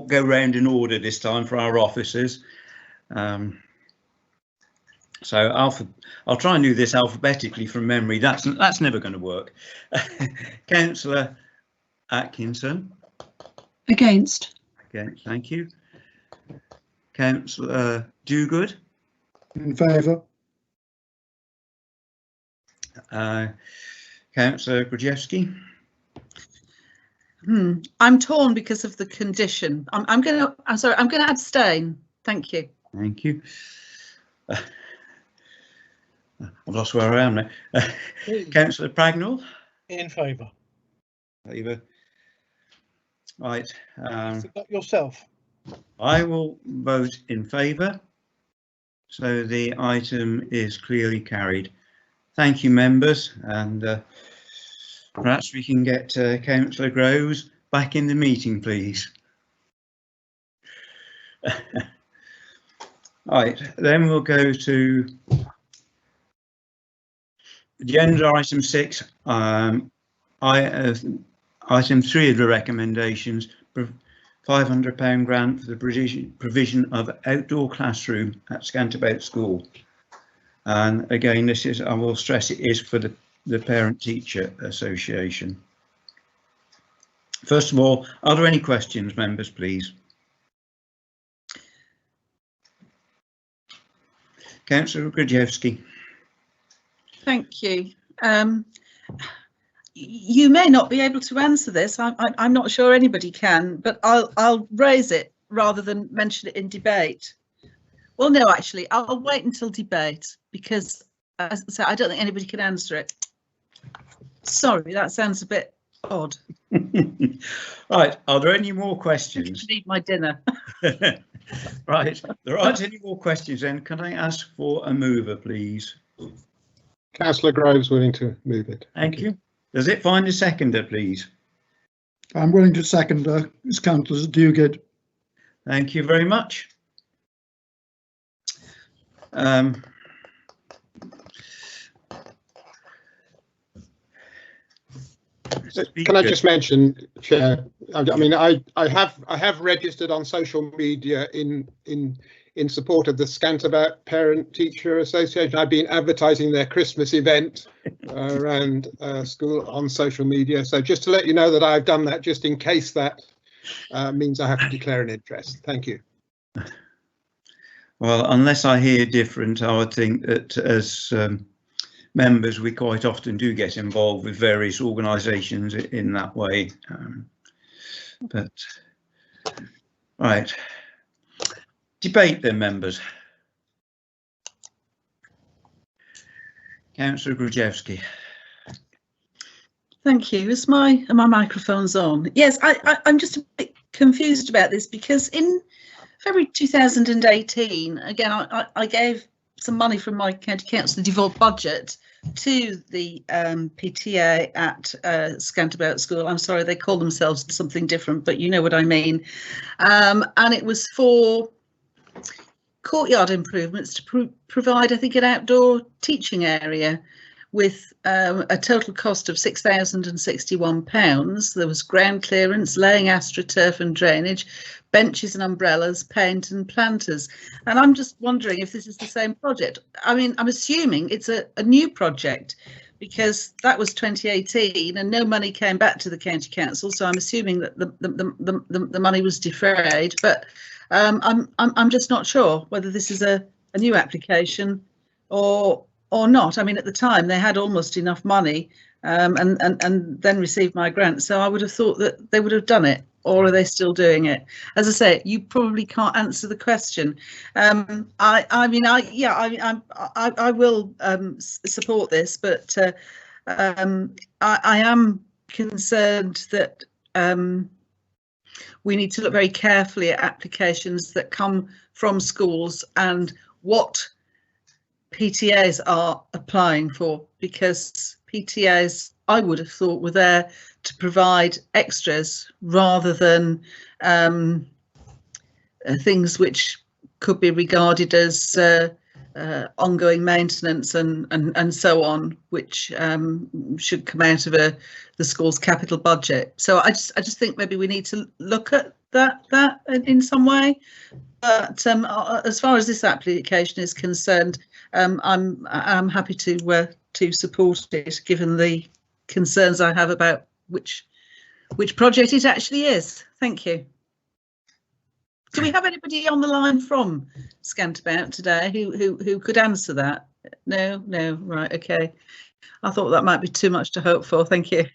go round in order this time for our officers. So I'll try and do this alphabetically from memory. That's never going to work. Councillor Atkinson. Against. Against, thank you. Councillor Dogood. In favour. Councillor Grajewski. I'm torn because of the condition. I'm going to abstain. Thank you. Thank you. I've lost where I am now. Councillor Pragnell. In favour. Favour. Right. Yourself. I will vote in favour. So the item is clearly carried. Thank you, members, and perhaps we can get Councillor Groves back in the meeting, please. Right, then we'll go to Agenda item 6, item 3 of the recommendations, £500 grant for the provision of outdoor classroom at Scanterbout School. And again, this is, I will stress, it is for the Parent Teacher Association. First of all, are there any questions, members, please? Councillor Grudziewski. Thank you. You may not be able to answer this. I'm not sure anybody can, but I'll raise it rather than mention it in debate. Well, no, actually, I'll wait until debate because, as I say, I don't think anybody can answer it. Sorry, that sounds a bit odd. Right, are there any more questions? I need my dinner. Right, there aren't any more questions then. Can I ask for a mover, please? Councillor Groves willing to move it. Thank you. Does it find a seconder, please? I'm willing to second Councillor Dugard. Thank you very much. Can I just mention, Chair? I mean, I have registered on social media in support of the Scanterbout Parent Teacher Association. I've been advertising their Christmas event around school on social media. So just to let you know that I've done that, just in case that means I have to declare an interest. Thank you. Well, unless I hear different, I would think that as members, we quite often do get involved with various organisations in that way. But right, debate then, members. Councillor Grudziewski. Thank you. Are my microphones on? Yes, I'm just a bit confused about this because in February 2018, again, I gave some money from my county council devolved budget to the PTA at Scanterbout School. I'm sorry, they call themselves something different, but you know what I mean. And it was for courtyard improvements to provide, I think, an outdoor teaching area with a total cost of £6,061. There was ground clearance, laying astroturf and drainage, benches and umbrellas, paint and planters. And I'm just wondering if this is the same project. I mean, I'm assuming it's a new project because that was 2018 and no money came back to the county council. So I'm assuming that the money was defrayed, but I'm just not sure whether this is a new application or not. I mean, at the time they had almost enough money and then received my grant. So I would have thought that they would have done it, or are they still doing it? As I say, you probably can't answer the question. I will support this, but I am concerned that we need to look very carefully at applications that come from schools and what PTAs are applying for, because PTAs, I would have thought, were there to provide extras rather than things which could be regarded as ongoing maintenance and so on, which should come out of the school's capital budget. So I just think maybe we need to look at that in some way. But as far as this application is concerned, I'm happy to support it, given the concerns I have about which project it actually is. Thank you. Do we have anybody on the line from Scanterbout today who could answer that? No, right, okay. I thought that might be too much to hope for. Thank you.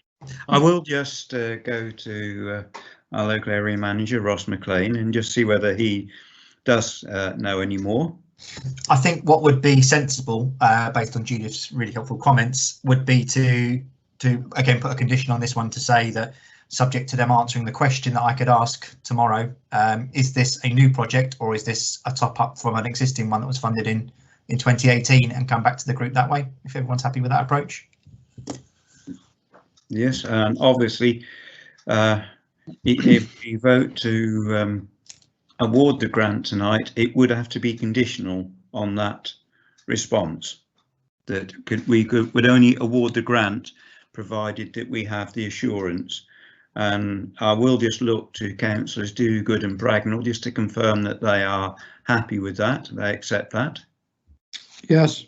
I will just go to our local area manager, Ross McLean, and just see whether he does know any more. I think what would be sensible, based on Judith's really helpful comments, would be to again put a condition on this one to say that, subject to them answering the question that I could ask tomorrow, is this a new project or is this a top up from an existing one that was funded in 2018, and come back to the group that way, if everyone's happy with that approach. Yes, and obviously if we vote to award the grant tonight, it would have to be conditional on that response. that would only award the grant provided that we have the assurance. And I will just look to councillors Dogood and Bragnell just to confirm that they are happy with that, they accept that. Yes.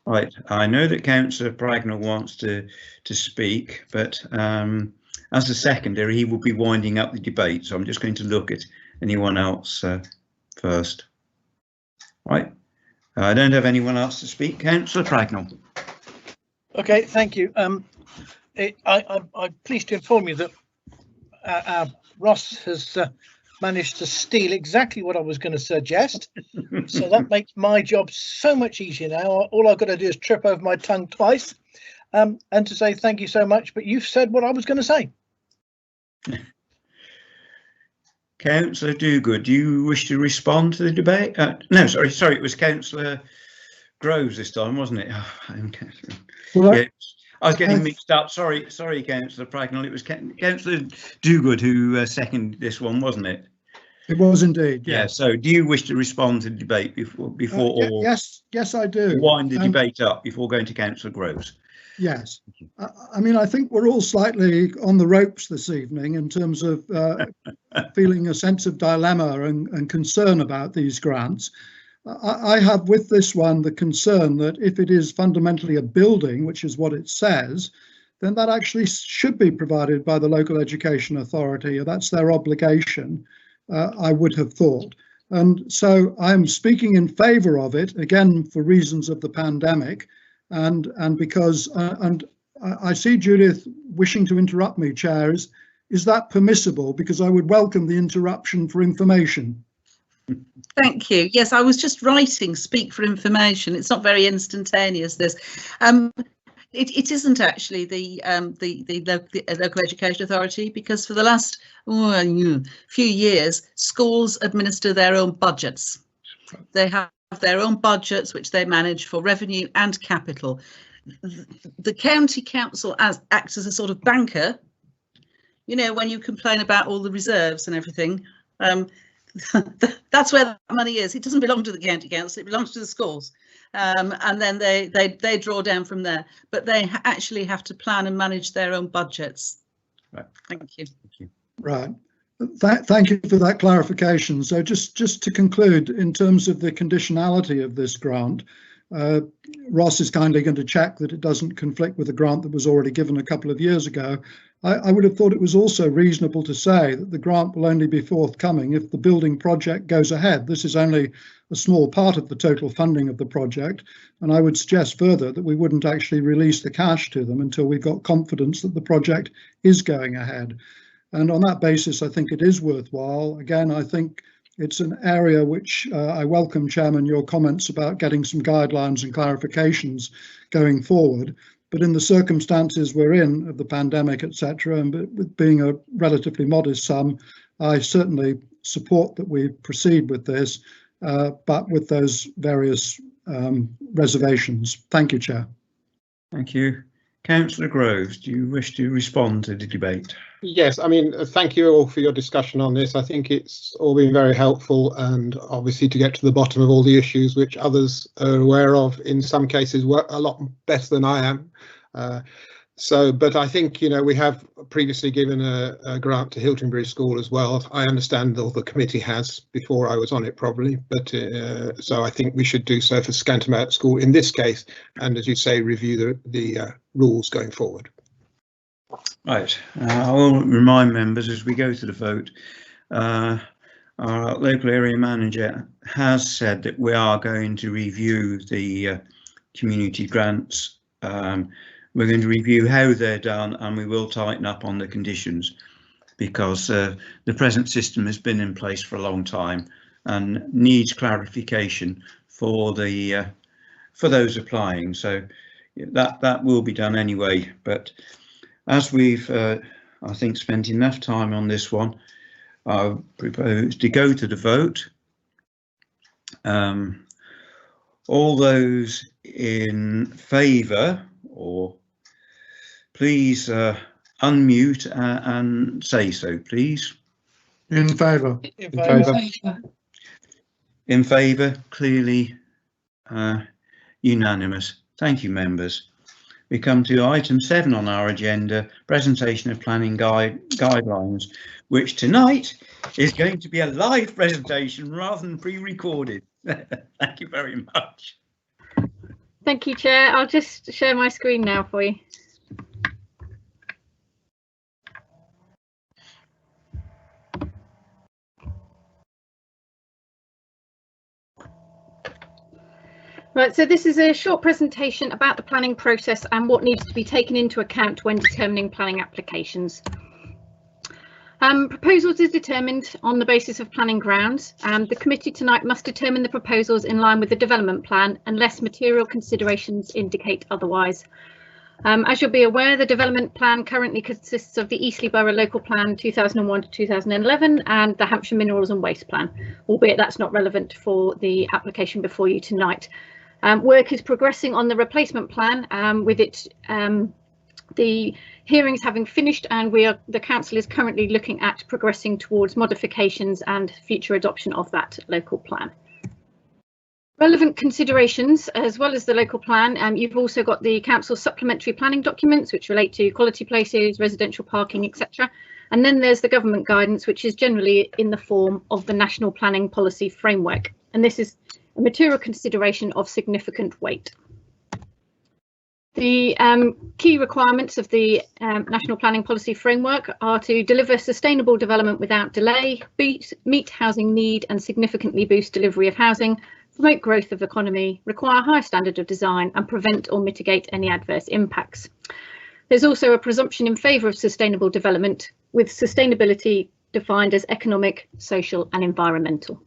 Right, I know that Councillor Bragnell wants to speak, but as a secondary, he will be winding up the debate. So I'm just going to look at anyone else first. Right, I don't have anyone else to speak. Councillor Bragnell. Okay, thank you. I'm pleased to inform you that Ross has managed to steal exactly what I was going to suggest. So that makes my job so much easier now. All I've got to do is trip over my tongue twice and to say thank you so much. But you've said what I was going to say. Councillor Dogood, do you wish to respond to the debate? No, sorry, it was Councillor Groves this time, wasn't it? Well, yeah, I was getting mixed up. Sorry, Councillor Bragnell. It was Councillor Dogood who seconded this one, wasn't it? It was indeed. Yeah. So, do you wish to respond to the debate before or yes, I do. Wind the debate up before going to Councillor Groves? Yes. I mean, I think we're all slightly on the ropes this evening in terms of feeling a sense of dilemma and concern about these grants. I have with this one the concern that if it is fundamentally a building, which is what it says, then that actually should be provided by the local education authority. That's their obligation, I would have thought. And so I'm speaking in favour of it, again, for reasons of the pandemic. And because I see Judith wishing to interrupt me, Chair. Is that permissible? Because I would welcome the interruption for information. Thank you. Yes, I was just writing speak for information. It's not very instantaneous, this. It isn't actually the local education authority, because for the last few years, schools administer their own budgets. They have their own budgets which they manage for revenue and capital. The county council acts as a sort of banker. You know, when you complain about all the reserves and everything, that's where the money is. It doesn't belong to the county council, it belongs to the schools. And then they draw down from there, but they actually have to plan and manage their own budgets. Right. Thank you. Thank you. Right. Thank you for that clarification. So just to conclude, in terms of the conditionality of this grant, Ross is kindly going to check that it doesn't conflict with a grant that was already given a couple of years ago. I would have thought it was also reasonable to say that the grant will only be forthcoming if the building project goes ahead. This is only a small part of the total funding of the project, and I would suggest further that we wouldn't actually release the cash to them until we've got confidence that the project is going ahead. And on that basis, I think it is worthwhile. Again, I think it's an area which I welcome, Chairman, your comments about getting some guidelines and clarifications going forward. But in the circumstances we're in of the pandemic, etc., and with being a relatively modest sum, I certainly support that we proceed with this, but with those various reservations. Thank you, Chair. Thank you. Councillor Groves, do you wish to respond to the debate? Yes, I mean, thank you all for your discussion on this. I think it's all been very helpful, and obviously to get to the bottom of all the issues which others are aware of, in some cases work a lot better than I am. But I think, you know, we have previously given a grant to Hiltingbury School as well. I understand all the committee has before I was on it probably, but so I think we should do so for Scantermount School in this case, and as you say, review the rules going forward. Right, I will remind members as we go to the vote, our local area manager has said that we are going to review the community grants. We're going to review how they're done, and we will tighten up on the conditions, because the present system has been in place for a long time and needs clarification for those applying. So that will be done anyway. But as we've, I think, spent enough time on this one, I propose to go to the vote. All those in favour, or please unmute and say so, please. In favour. In favour. In favour, clearly unanimous. Thank you, members. We come to item 7 on our agenda, presentation of planning guidelines, which tonight is going to be a live presentation rather than pre-recorded. Thank you very much. Thank you, Chair. I'll just share my screen now for you. Right, so this is a short presentation about the planning process and what needs to be taken into account when determining planning applications. Proposals is determined on the basis of planning grounds. The committee tonight must determine the proposals in line with the development plan unless material considerations indicate otherwise. As you'll be aware, the development plan currently consists of the Eastleigh Borough Local Plan 2001 to 2011 and the Hampshire Minerals and Waste Plan, albeit that's not relevant for the application before you tonight. Work is progressing on the replacement plan with the hearings having finished, and the council is currently looking at progressing towards modifications and future adoption of that local plan. Relevant considerations, as well as the local plan, you've also got the council supplementary planning documents which relate to quality places, residential parking, etc. And then there's the government guidance, which is generally in the form of the National Planning Policy Framework. And this is a material consideration of significant weight. The key requirements of the National Planning Policy Framework are to deliver sustainable development without delay, meet housing need and significantly boost delivery of housing, promote growth of economy, require a high standard of design and prevent or mitigate any adverse impacts. There's also a presumption in favour of sustainable development, with sustainability defined as economic, social and environmental.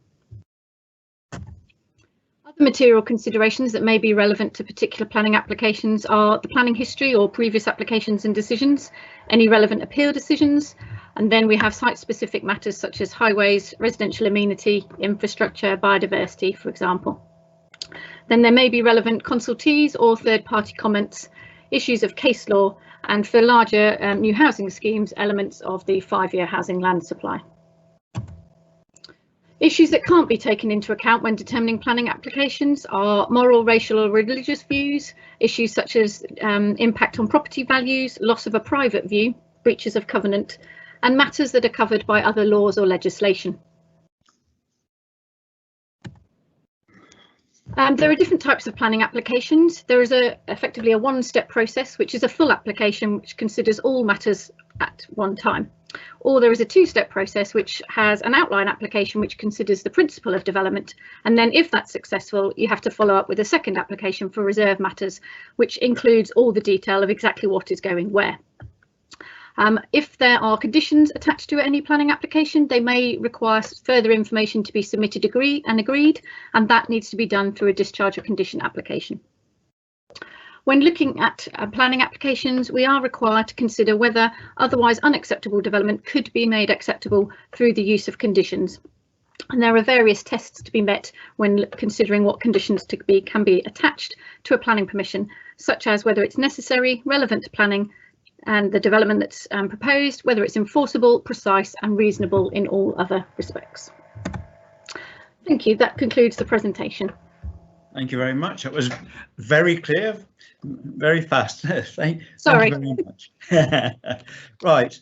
Material considerations that may be relevant to particular planning applications are the planning history or previous applications and decisions, any relevant appeal decisions, and then we have site-specific matters such as highways, residential amenity, infrastructure, biodiversity, for example. Then there may be relevant consultees or third-party comments, issues of case law, and for larger new housing schemes, elements of the 5-year housing land supply. Issues that can't be taken into account when determining planning applications are moral, racial or religious views, issues such as impact on property values, loss of a private view, breaches of covenant, and matters that are covered by other laws or legislation. There are different types of planning applications. There is effectively a one-step process, which is a full application which considers all matters at one time. Or there is a two-step process which has an outline application which considers the principle of development, and then if that's successful you have to follow up with a second application for reserve matters, which includes all the detail of exactly what is going where. If there are conditions attached to any planning application, they may require further information to be submitted and agreed, and that needs to be done through a discharge of condition application. When looking at planning applications, we are required to consider whether otherwise unacceptable development could be made acceptable through the use of conditions. And there are various tests to be met when considering what conditions can be attached to a planning permission, such as whether it's necessary, relevant to planning and the development that's proposed, whether it's enforceable, precise and reasonable in all other respects. Thank you. That concludes the presentation. Thank you very much. That was very clear, very fast. Thank you very much. Right.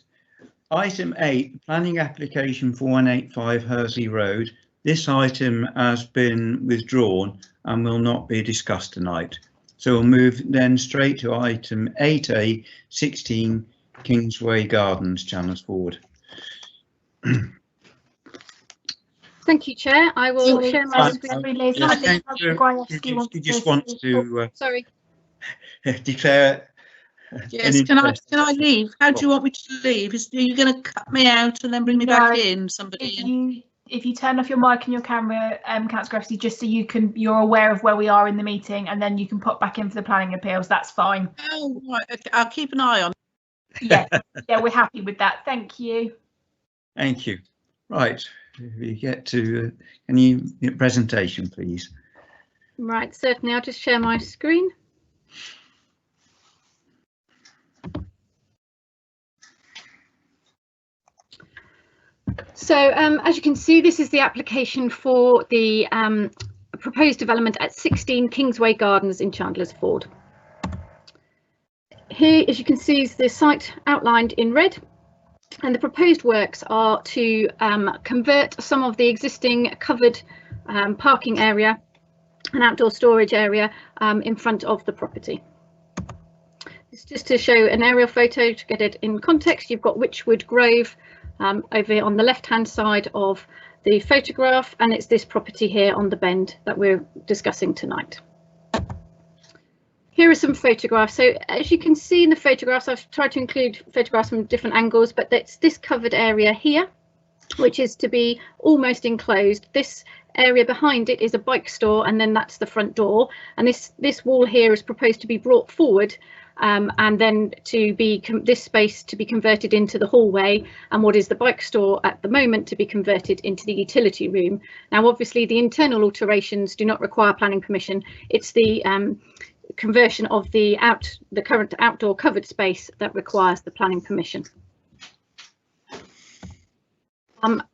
Item 8, planning application for 185 Hursley Road. This item has been withdrawn and will not be discussed tonight. So we'll move then straight to item 8A, 16 Kingsway Gardens, Chandler Ford. Thank you, Chair. I will share my screen. You just want to sorry. Declare. Yes, can I leave? How do you want me to leave? Are you going to cut me out and then bring me back in? Somebody. If you turn off your mic and your camera, Councillor Grafty, just so you're aware of where we are in the meeting, and then you can pop back in for the planning appeals. That's fine. Oh, right. Okay. I'll keep an eye on. Yeah, yeah, we're happy with that. Thank you. Thank you. Right, we get to any presentation, please. Right, certainly. I'll just share my screen. So as you can see, this is the application for the proposed development at 16 Kingsway Gardens in Chandler's Ford. Here, as you can see, is the site outlined in red, and the proposed works are to convert some of the existing covered parking area and outdoor storage area in front of the property. It's just to show an aerial photo to get it in context. You've got Witchwood Grove over on the left-hand side of the photograph, and it's this property here on the bend that we're discussing tonight. Here are some photographs. So as you can see in the photographs, I've tried to include photographs from different angles, but it's this covered area here, which is to be almost enclosed. This area behind it is a bike store, and then that's the front door. And this wall here is proposed to be brought forward, and then to be this space to be converted into the hallway, and what is the bike store at the moment to be converted into the utility room. Now, obviously, the internal alterations do not require planning permission. It's the conversion of the current outdoor covered space that requires the planning permission.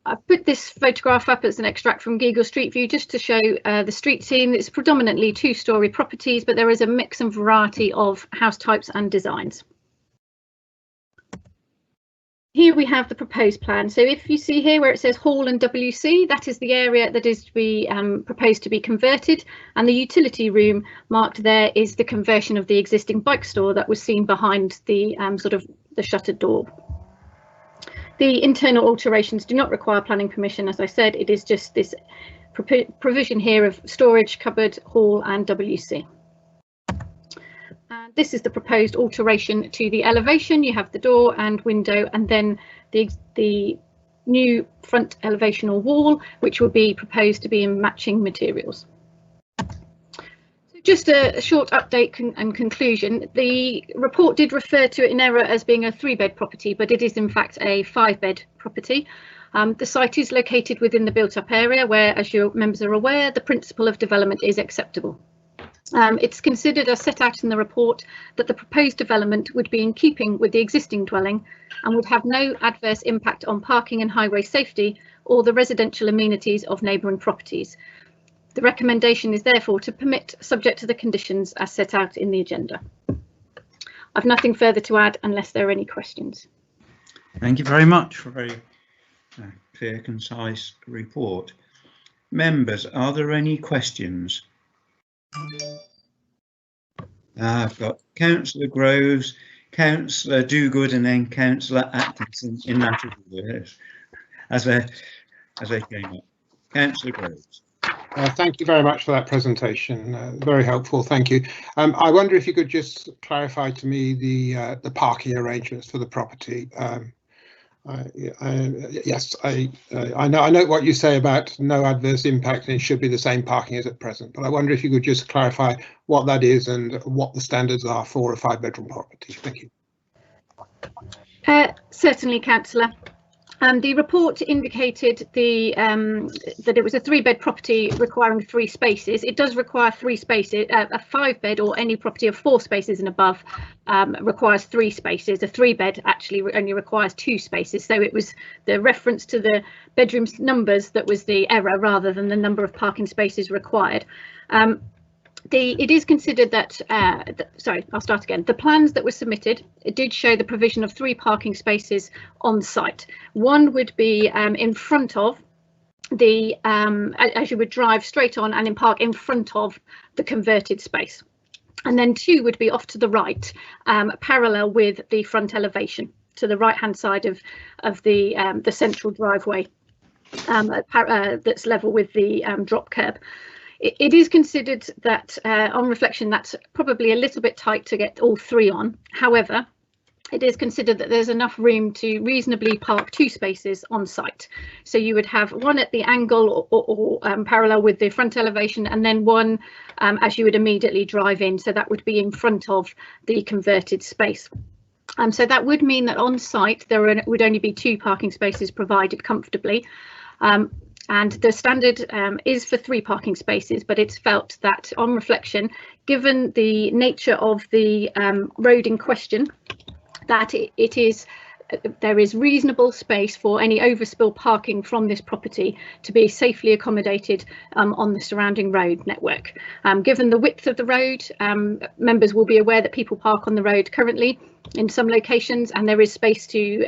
I put this photograph up as an extract from Google Street View just to show the street scene. It's predominantly two-storey properties, but there is a mix and variety of house types and designs. Here we have the proposed plan. So if you see here where it says Hall and WC, that is the area that is to be proposed to be converted, and the utility room marked there is the conversion of the existing bike store that was seen behind the sort of the shuttered door. The internal alterations do not require planning permission. As I said, it is just this provision here of storage, cupboard, hall and WC. And this is the proposed alteration to the elevation. You have the door and window, and then the new front elevation or wall, which will be proposed to be in matching materials. Just a short update and conclusion. The report did refer to it in error as being a 3-bed property, but it is in fact a 5-bed property. The site is located within the built-up area where, as your members are aware, the principle of development is acceptable. It's considered, as set out in the report, that the proposed development would be in keeping with the existing dwelling and would have no adverse impact on parking and highway safety or the residential amenities of neighbouring properties. The recommendation is therefore to permit, subject to the conditions as set out in the agenda. I've nothing further to add unless there are any questions. Thank you very much for a very clear, concise report. Members, are there any questions? I've got Councillor Groves, Councillor Dogood, and then Councillor Atkinson in that order as they came up. Councillor Groves. Thank you very much for that presentation. Very helpful. Thank you. I wonder if you could just clarify to me the parking arrangements for the property. Yes, I know what you say about no adverse impact and it should be the same parking as at present, but I wonder if you could just clarify what that is and what the standards are for a 5-bedroom property. Thank you. Certainly, Councillor. The report indicated that it was a 3-bed property requiring 3 spaces. It does require 3 spaces. A 5-bed or any property of 4 spaces and above requires 3 spaces. A 3-bed actually only requires 2 spaces. So it was the reference to the bedrooms numbers that was the error rather than the number of parking spaces required. It is considered that, sorry, I'll start again. The plans that were submitted, it did show the provision of 3 parking spaces on site. One would be in front of the, as you would drive straight on and in park in front of the converted space. And then 2 would be off to the right, parallel with the front elevation, to the right hand side of the central driveway that's level with the drop curb. It is considered that on reflection that's probably a little bit tight to get all 3 on. However, it is considered that there's enough room to reasonably park 2 spaces on site. So you would have one at the angle or parallel with the front elevation, and then one as you would immediately drive in. So that would be in front of the converted space. So that would mean that on site there would only be 2 parking spaces provided comfortably. And the standard is for 3 parking spaces, but it's felt that on reflection, given the nature of the road in question, that it is there is reasonable space for any overspill parking from this property to be safely accommodated on the surrounding road network. Given the width of the road, members will be aware that people park on the road currently in some locations, and there is space to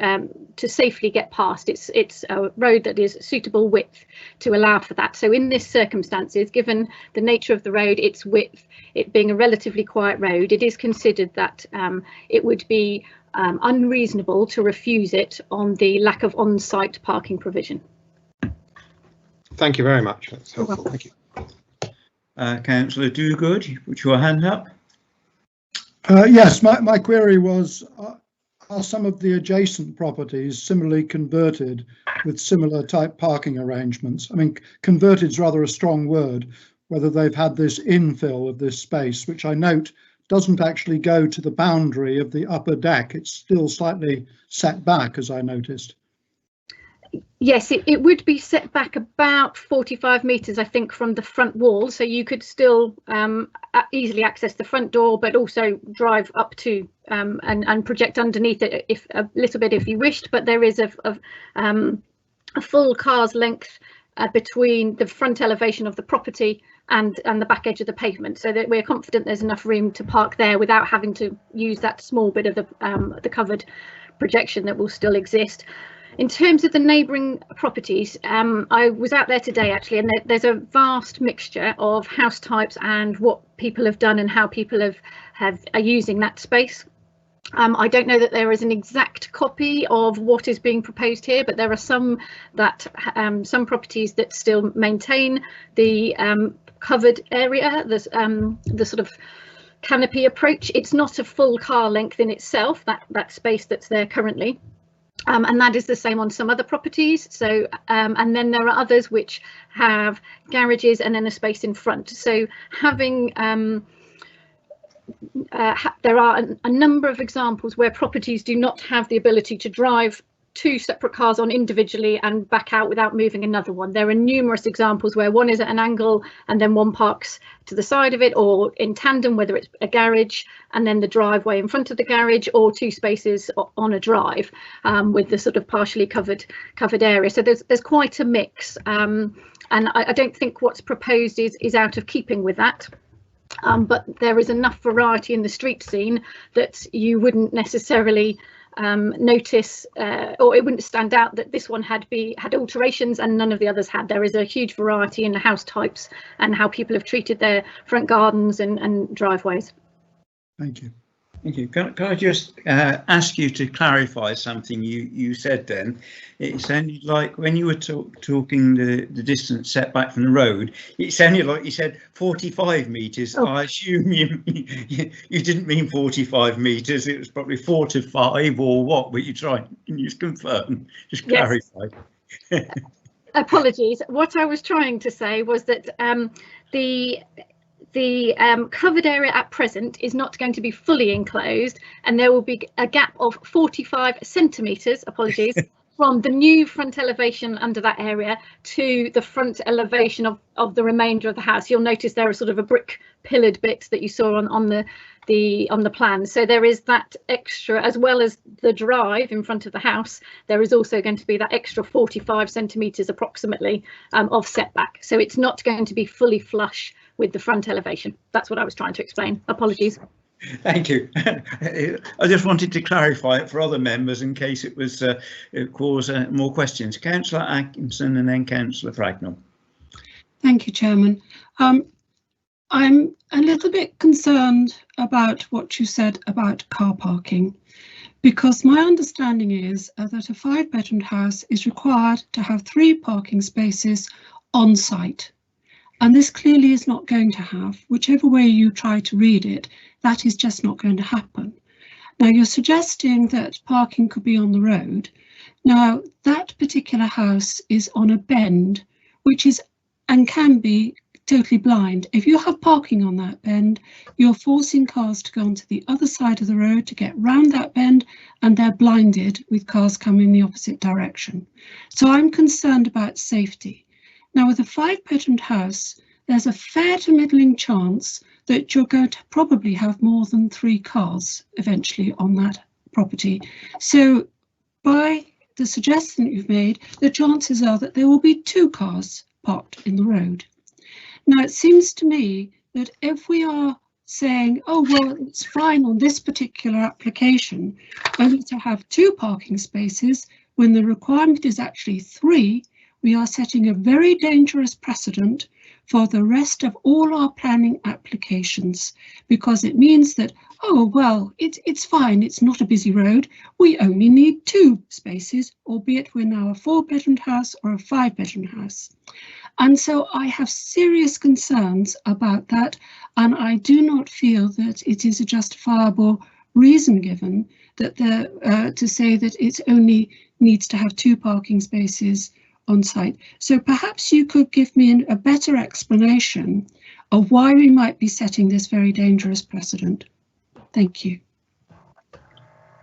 safely get past. It's a road that is suitable width to allow for that. So in this circumstances, given the nature of the road, its width, it being a relatively quiet road, it is considered that it would be unreasonable to refuse it on the lack of on-site parking provision. Thank you very much. That's helpful. Thank you. Councillor Dogood, you put your hand up. Yes, my query was, are some of the adjacent properties similarly converted with similar type parking arrangements? I mean, converted is rather a strong word, whether they've had this infill of this space, which I note doesn't actually go to the boundary of the upper deck. It's still slightly set back, as I noticed. Yes, it would be set back about 45 metres, I think, from the front wall, so you could still easily access the front door, but also drive up to and project underneath it if a little bit if you wished. But there is a full car's length between the front elevation of the property and the back edge of the pavement, so that we're confident there's enough room to park there without having to use that small bit of the covered projection that will still exist. In terms of the neighbouring properties, I was out there today actually, and there's a vast mixture of house types and what people have done and how people are using that space. I don't know that there is an exact copy of what is being proposed here, but there are some some properties that still maintain the covered area, the sort of canopy approach. It's not a full car length in itself, that space that's there currently. And that is the same on some other properties. So and then there are others which have garages and then a space in front. So having there are a number of examples where properties do not have the ability to drive two separate cars on individually and back out without moving another one. There are numerous examples where one is at an angle and then one parks to the side of it, or in tandem, whether it's a garage and then the driveway in front of the garage, or two spaces on a drive with the sort of partially covered area. So there's quite a mix, and I don't think what's proposed is out of keeping with that. But there is enough variety in the street scene that you wouldn't necessarily notice, or it wouldn't stand out that this one had alterations and none of the others had. There is a huge variety in the house types and how people have treated their front gardens and driveways. Thank you. Thank you. Can I just ask you to clarify something you said then? It sounded like when you were talking the distance set back from the road, it sounded like you said 45 metres. Oh. I assume you didn't mean 45 metres. It was probably 4 to 5 or what? Were you trying? Can you just confirm? Just clarify. Yes. Apologies. What I was trying to say was that the covered area at present is not going to be fully enclosed, and there will be a gap of 45 centimetres, apologies, from the new front elevation under that area to the front elevation of the remainder of the house. You'll notice there is sort of a brick pillared bit that you saw on the plan. So there is that extra, as well as the drive in front of the house, there is also going to be that extra 45 centimetres approximately of setback. So it's not going to be fully flush with the front elevation. That's what I was trying to explain. Apologies. Thank you. I just wanted to clarify it for other members in case it was cause more questions. Councillor Atkinson and then Councillor Fragnall. Thank you, Chairman. I'm a little bit concerned about what you said about car parking, because my understanding is that a 5-bedroom house is required to have 3 parking spaces on site. And this clearly is not going to have, whichever way you try to read it, that is just not going to happen. Now, you're suggesting that parking could be on the road. Now, that particular house is on a bend, which is and can be totally blind. If you have parking on that bend, you're forcing cars to go onto the other side of the road to get round that bend, and they're blinded with cars coming in the opposite direction. So I'm concerned about safety. Now, with a 5-bedroom house, there's a fair to middling chance that you're going to probably have more than 3 cars eventually on that property. So by the suggestion that you've made, the chances are that there will be 2 cars parked in the road. Now, it seems to me that if we are saying, oh, well, it's fine on this particular application only to have 2 parking spaces when the requirement is actually 3, we are setting a very dangerous precedent for the rest of all our planning applications, because it means that, oh, well, it's fine, it's not a busy road, we only need 2 spaces, albeit we're now a 4-bedroom house or a 5-bedroom house. And so I have serious concerns about that, and I do not feel that it is a justifiable reason given that to say that it only needs to have 2 parking spaces on site. So perhaps you could give me a better explanation of why we might be setting this very dangerous precedent. Thank you.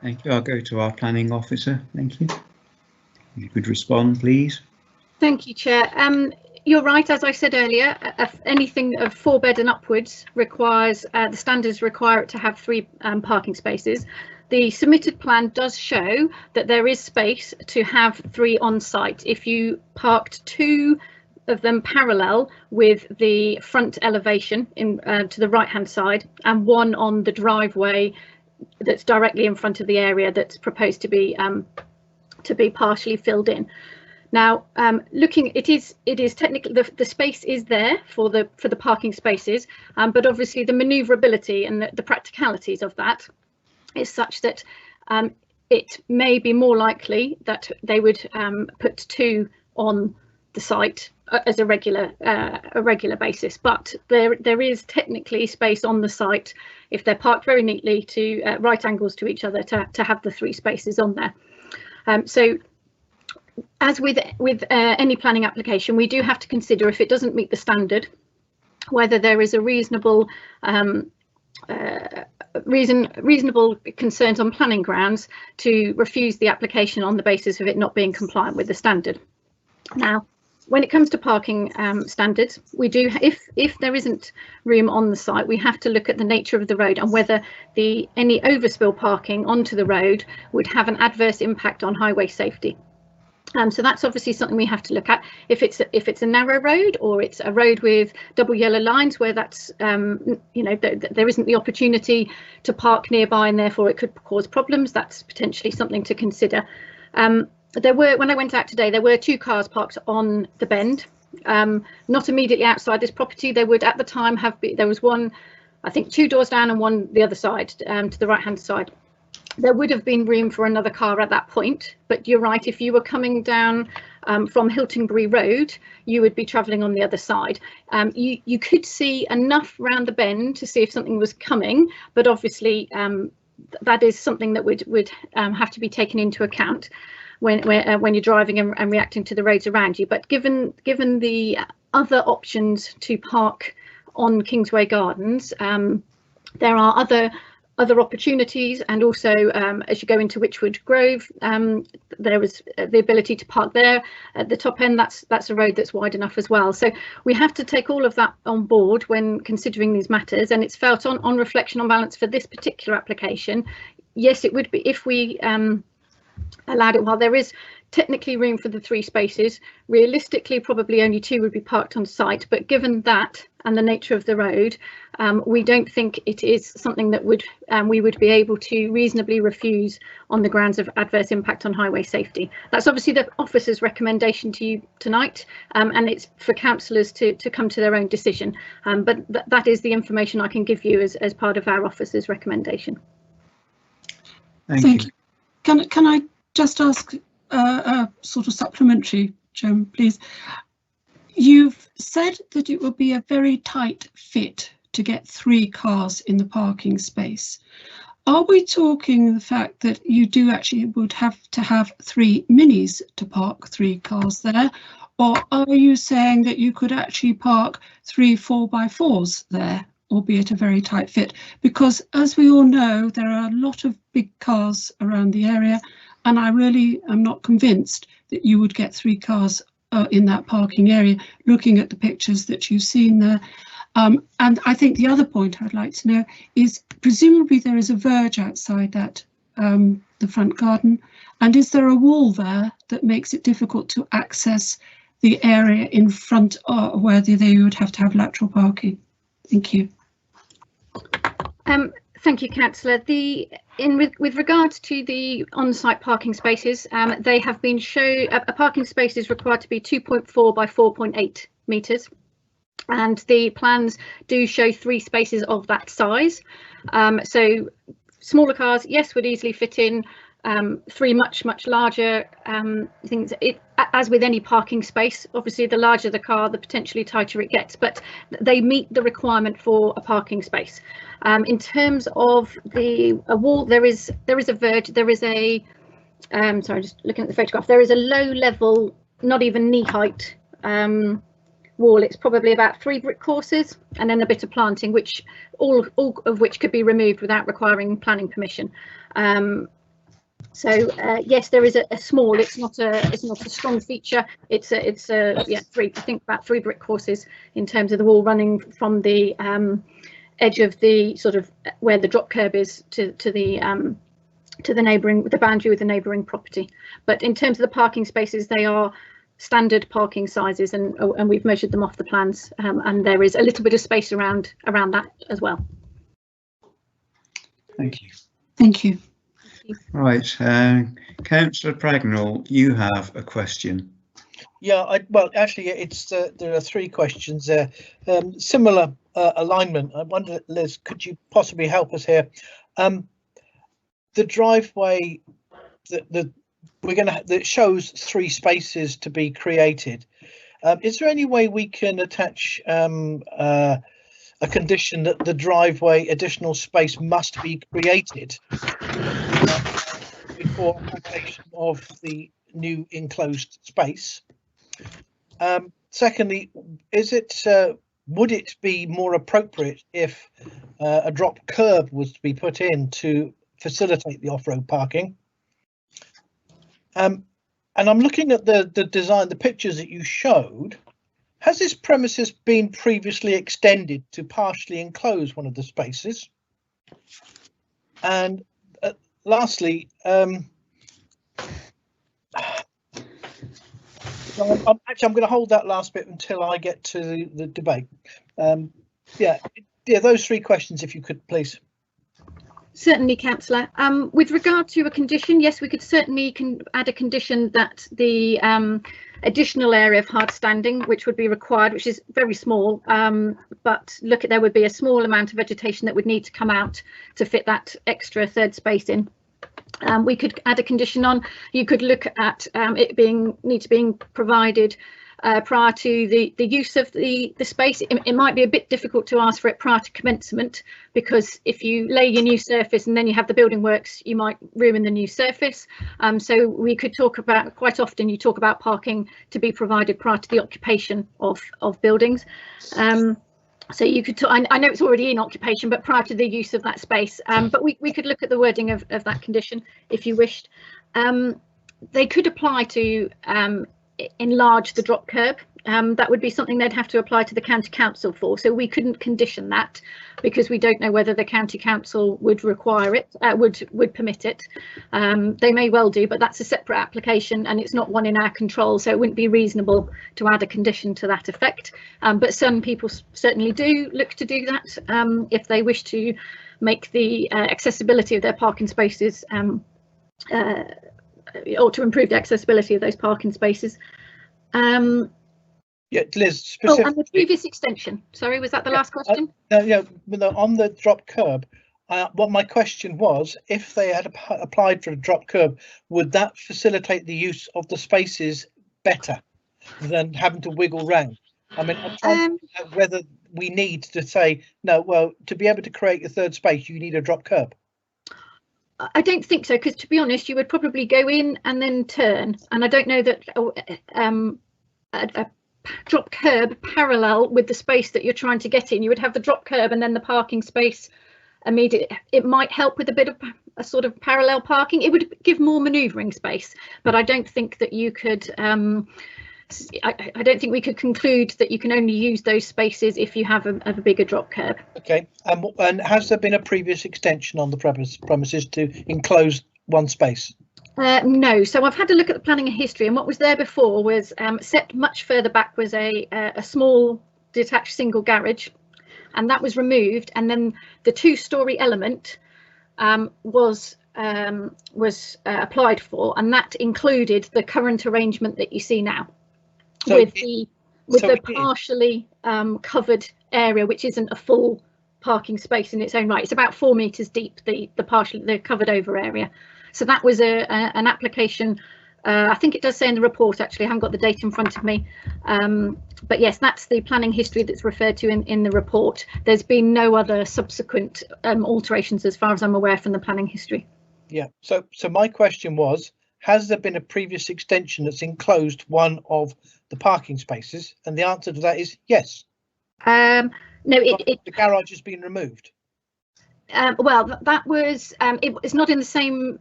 Thank you. I'll go to our planning officer. Thank you. You could respond, please. Thank you, Chair. You're right, as I said earlier, anything of 4-bed and upwards requires, the standards require it to have 3 parking spaces. The submitted plan does show that there is space to have 3 on site. If you parked 2 of them parallel with the front elevation to the right hand side and 1 on the driveway that's directly in front of the area that's proposed to be partially filled in. Now, looking, it is technically the space is there for the parking spaces, but obviously the manoeuvrability and the practicalities of that is such that it may be more likely that they would put 2 on the site as a regular basis, but there is technically space on the site if they're parked very neatly to right angles to each other to have the 3 spaces on there. So as with any planning application, we do have to consider if it doesn't meet the standard, whether there is a reasonable concerns on planning grounds to refuse the application on the basis of it not being compliant with the standard. Now, when it comes to parking standards, we do, if there isn't room on the site, we have to look at the nature of the road and whether any overspill parking onto the road would have an adverse impact on highway safety. So that's obviously something we have to look at. If it's a narrow road or it's a road with double yellow lines where that's you know, there isn't the opportunity to park nearby and therefore it could cause problems, that's potentially something to consider. There were, when I went out today, there were 2 cars parked on the bend, not immediately outside this property. There would at the time have been, there was one, I think 2 doors down and one the other side, to the right hand side. There would have been room for another car at that point, but you're right, if you were coming down from Hiltingbury Road, you would be travelling on the other side. You could see enough round the bend to see if something was coming, but obviously that is something that would have to be taken into account when you're driving and reacting to the roads around you. But given the other options to park on Kingsway Gardens, there are other opportunities, and also as you go into Witchwood Grove, there was the ability to park there at the top end. That's a road that's wide enough as well. So we have to take all of that on board when considering these matters, and it's felt on reflection, on balance for this particular application. Yes, it would be if we allowed it. While there is technically room for the 3 spaces, realistically probably only 2 would be parked on site, but given that and the nature of the road, we don't think it is something that we would be able to reasonably refuse on the grounds of adverse impact on highway safety. That's obviously the officer's recommendation to you tonight, and it's for councillors to come to their own decision, but that is the information I can give you as part of our officer's recommendation. Thank you. Can I just ask a sort of supplementary, Chairman, please? You've said that it would be a very tight fit to get 3 cars in the parking space. Are we talking the fact that you do actually would have to have 3 minis to park 3 cars there, or are you saying that you could actually park 3 4x4s there, albeit a very tight fit? Because as we all know, there are a lot of big cars around the area, and I really am not convinced that you would get 3 cars in that parking area, looking at the pictures that you've seen there. And I think the other point I'd like to know is, presumably there is a verge outside that the front garden? And is there a wall there that makes it difficult to access the area in front where they would have to have lateral parking? Thank you. Thank you, Councillor. With regards to the on-site parking spaces, they have been shown a parking space is required to be 2.4 by 4.8 metres, and the plans do show 3 spaces of that size. So smaller cars, yes, would easily fit in. 3 much larger things. As with any parking space, obviously the larger the car, the potentially tighter it gets, but they meet the requirement for a parking space. In terms of a wall, there is a verge. There is a sorry, just looking at the photograph. There is a low level, not even knee height wall. It's probably about 3 brick courses and then a bit of planting, which all of which could be removed without requiring planning permission. So yes, there is a small. It's not a strong feature. It's yeah, 3. I think about 3 brick courses in terms of the wall running from the edge of the sort of where the drop curb is to the neighbouring, the boundary with the neighbouring property. But in terms of the parking spaces, they are standard parking sizes, and we've measured them off the plans, and there is a little bit of space around that as well. Thank you. Thank you. Right, Councillor Pragnall, you have a question. Yeah, well, actually, it's there are 3 questions there. Similar alignment. I wonder, Liz, could you possibly help us here? The driveway that shows 3 spaces to be created. Is there any way we can attach a condition that the driveway additional space must be created before application of the new enclosed space? Secondly, would it be more appropriate if a drop curb was to be put in to facilitate the off-road parking? And I'm looking at the design, the pictures that you showed. Has this premises been previously extended to partially enclose one of the spaces? And lastly, I'm going to hold that last bit until I get to the debate. Yeah, those 3 questions, if you could, please. Certainly, Councillor. With regard to a condition, yes, we could certainly add a condition that the additional area of hard standing, which would be required, which is very small, but there would be a small amount of vegetation that would need to come out to fit that extra 3rd space in. We could add a condition on. You could look at it being provided prior to the use of the space. It might be a bit difficult to ask for it prior to commencement, because if you lay your new surface and then you have the building works, you might ruin the new surface. So we could talk about, quite often you talk about parking to be provided prior to the occupation of buildings. So you could, I know it's already in occupation, but prior to the use of that space. But we could look at the wording of that condition if you wished. They could apply to enlarge the drop curb. That would be something they'd have to apply to the county council for. So we couldn't condition that because we don't know whether the county council would require it, would permit it. They may well do, but that's a separate application and it's not one in our control. So it wouldn't be reasonable to add a condition to that effect. But some people certainly do look to do that if they wish to make the accessibility of their parking spaces or to improve the accessibility of those parking spaces. Yeah, Liz. Oh, and the previous extension. Sorry, was that the last question? No, on the drop curb. What my question was, if they had applied for a drop curb, would that facilitate the use of the spaces better than having to wiggle round? I mean, I'm trying to figure out whether we need to say no. Well, to be able to create your 3rd space, you need a drop curb. I don't think so, because to be honest, you would probably go in and then turn, and I don't know that a drop curb parallel with the space that you're trying to get in. You would have the drop curb and then the parking space immediately. It might help with a bit of a sort of parallel parking. It would give more manoeuvring space, but I don't think that you could I don't think we could conclude that you can only use those spaces if you have a bigger drop curb. Okay, and has there been a previous extension on the premises to enclose one space? No, so I've had a look at the planning and history, and what was there before was set much further back was a small detached single garage, and that was removed, and then the two-storey element was applied for, and that included the current arrangement that you see now, so with the partially covered area, which isn't a full parking space in its own right. It's about 4 meters deep, the covered over area. So that was an application. I think it does say in the report, actually, I haven't got the date in front of me. But yes, that's the planning history that's referred to in the report. There's been no other subsequent alterations as far as I'm aware from the planning history. Yeah, so my question was, has there been a previous extension that's enclosed one of the parking spaces? And the answer to that is yes. No, the garage has been removed. Well, that was it's not in the same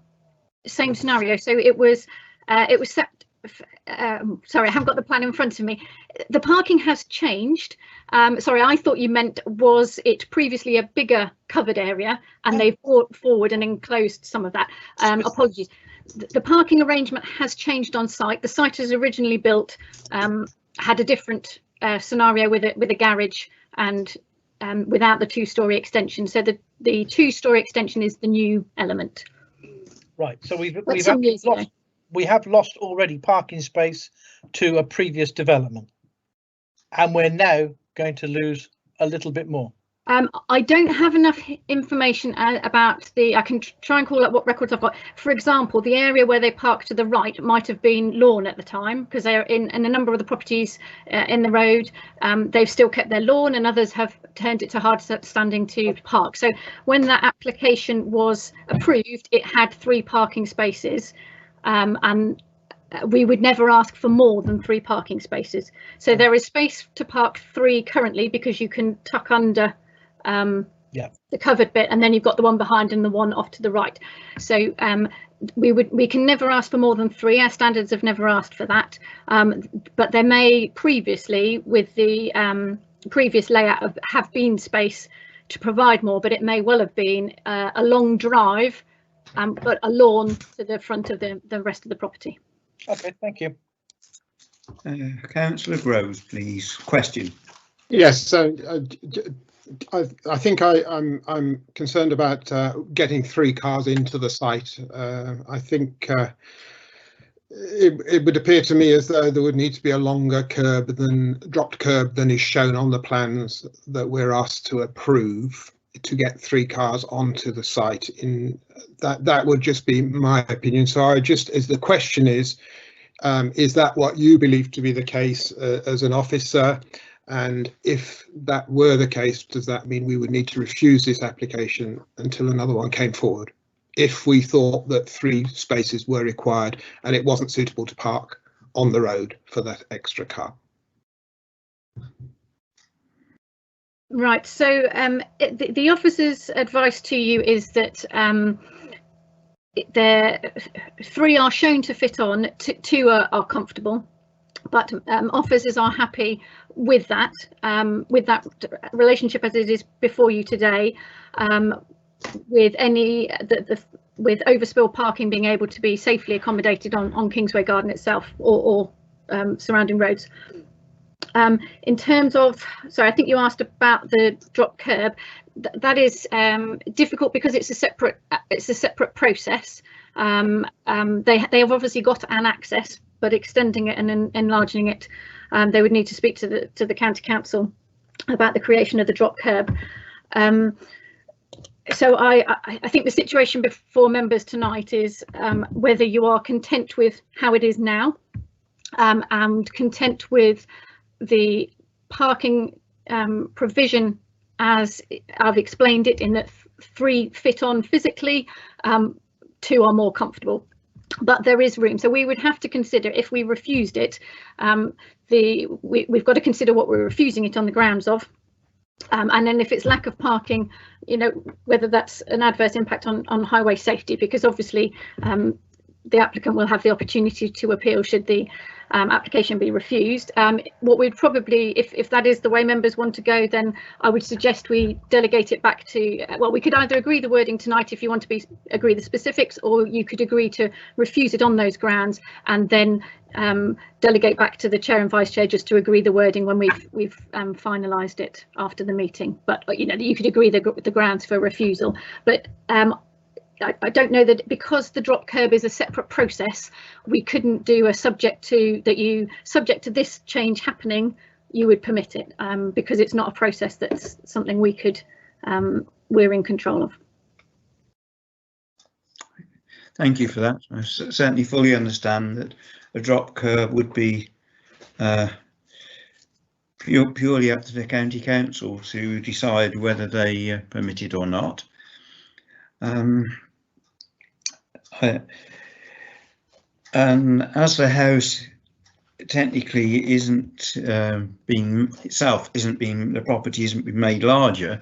scenario. So it was set. Sorry, I haven't got the plan in front of me. The parking has changed. Sorry, I thought you meant was it previously a bigger covered area and they've brought forward and enclosed some of that. Apologies. The parking arrangement has changed on site. The site as originally built had a different scenario with a garage and without the two-storey extension. So the two-storey extension is the new element. Right. So we have lost already parking space to a previous development, and we're now going to lose a little bit more. I don't have enough information about I can try and call up what records I've got. For example, the area where they park to the right might have been lawn at the time, because they're in a number of the properties in the road. They've still kept their lawn, and others have turned it to hard standing to park. So when that application was approved, it had 3 parking spaces, and we would never ask for more than 3 parking spaces. So there is space to park 3 currently, because you can tuck under the covered bit, and then you've got the one behind and the one off to the right. So we can never ask for more than 3. Our standards have never asked for that, but there may previously, with the previous layout, have been space to provide more, but it may well have been a long drive, but a lawn to the front of the rest of the property. Okay, thank you. Councillor Groves, please. Question. Yes, so I think I'm concerned about getting 3 cars into the site. I think it would appear to me as though there would need to be a longer dropped curb than is shown on the plans that we're asked to approve to get 3 cars onto the site. That would just be my opinion. So the question is that what you believe to be the case as an officer? And if that were the case, does that mean we would need to refuse this application until another one came forward, if we thought that 3 spaces were required and it wasn't suitable to park on the road for that extra car? Right, so the officer's advice to you is that there 3 are shown to fit on, 2 are comfortable, but officers are happy with that relationship as it is before you today, with any with overspill parking being able to be safely accommodated on Kingsway Garden itself or surrounding roads. In terms of, so I think you asked about the drop curb. That is difficult because it's a separate process. They have obviously got an access, but extending it and enlarging it, they would need to speak to the county council about the creation of the drop curb. So I think the situation before members tonight is whether you are content with how it is now, and content with the parking provision as I've explained it, in that 3 fit on physically, 2 are more comfortable. But there is room, so we would have to consider, if we refused it, we've got to consider what we're refusing it on the grounds of, and then if it's lack of parking, you know, whether that's an adverse impact on highway safety, because obviously the applicant will have the opportunity to appeal should the application be refused. What we'd probably, if that is the way members want to go, then I would suggest we delegate it back to, well, we could either agree the wording tonight if you want to agree the specifics, or you could agree to refuse it on those grounds and then delegate back to the chair and vice chair just to agree the wording when we've finalised it after the meeting. But you know, you could agree the grounds for refusal, but I don't know that because the drop curb is a separate process, we couldn't do a subject to this change happening, you would permit it, because it's not a process that's something we're in control of. Thank you for that. I certainly fully understand that a drop curb would be purely up to the county council to decide whether they permit it or not. As the house technically isn't being the property isn't being made larger,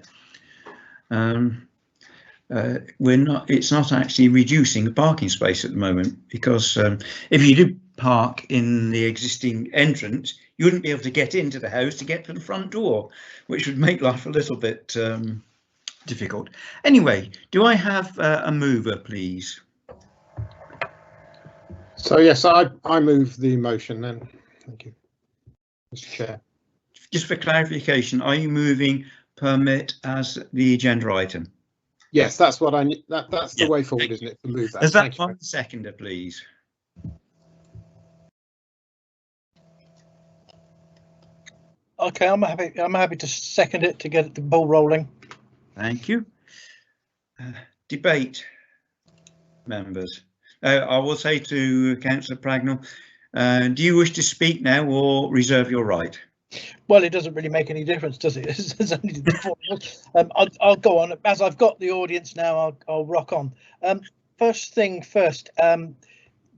it's not actually reducing the parking space at the moment, because if you did park in the existing entrance, you wouldn't be able to get into the house to get to the front door, which would make life a little bit difficult. Anyway, do I have a mover, please? So yes, I move the motion then. Thank you, Mr. Chair. Just for clarification, are you moving permit as the agenda item? Yes, that's what I need. That's the way forward, isn't it? To move that. Is that one seconder, please? Okay, I'm happy to second it to get the ball rolling. Thank you. Debate, members. I will say to Councillor Pragnell, do you wish to speak now or reserve your right? Well, it doesn't really make any difference, does it? It's only I'll go on. As I've got the audience now, I'll rock on. First thing first,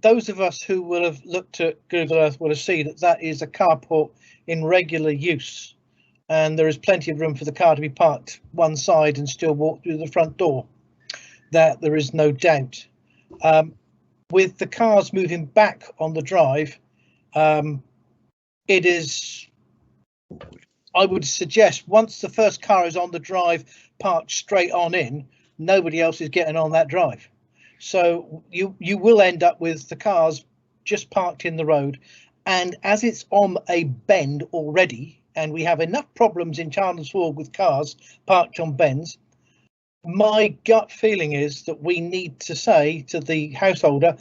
those of us who will have looked at Google Earth will have seen that is a carport in regular use, and there is plenty of room for the car to be parked one side and still walk through the front door. That there is no doubt. With the cars moving back on the drive, it is, I would suggest, once the first car is on the drive parked straight on in, nobody else is getting on that drive. So you will end up with the cars just parked in the road. And as it's on a bend already, and we have enough problems in Chandler's Ford with cars parked on bends, my gut feeling is that we need to say to the householder,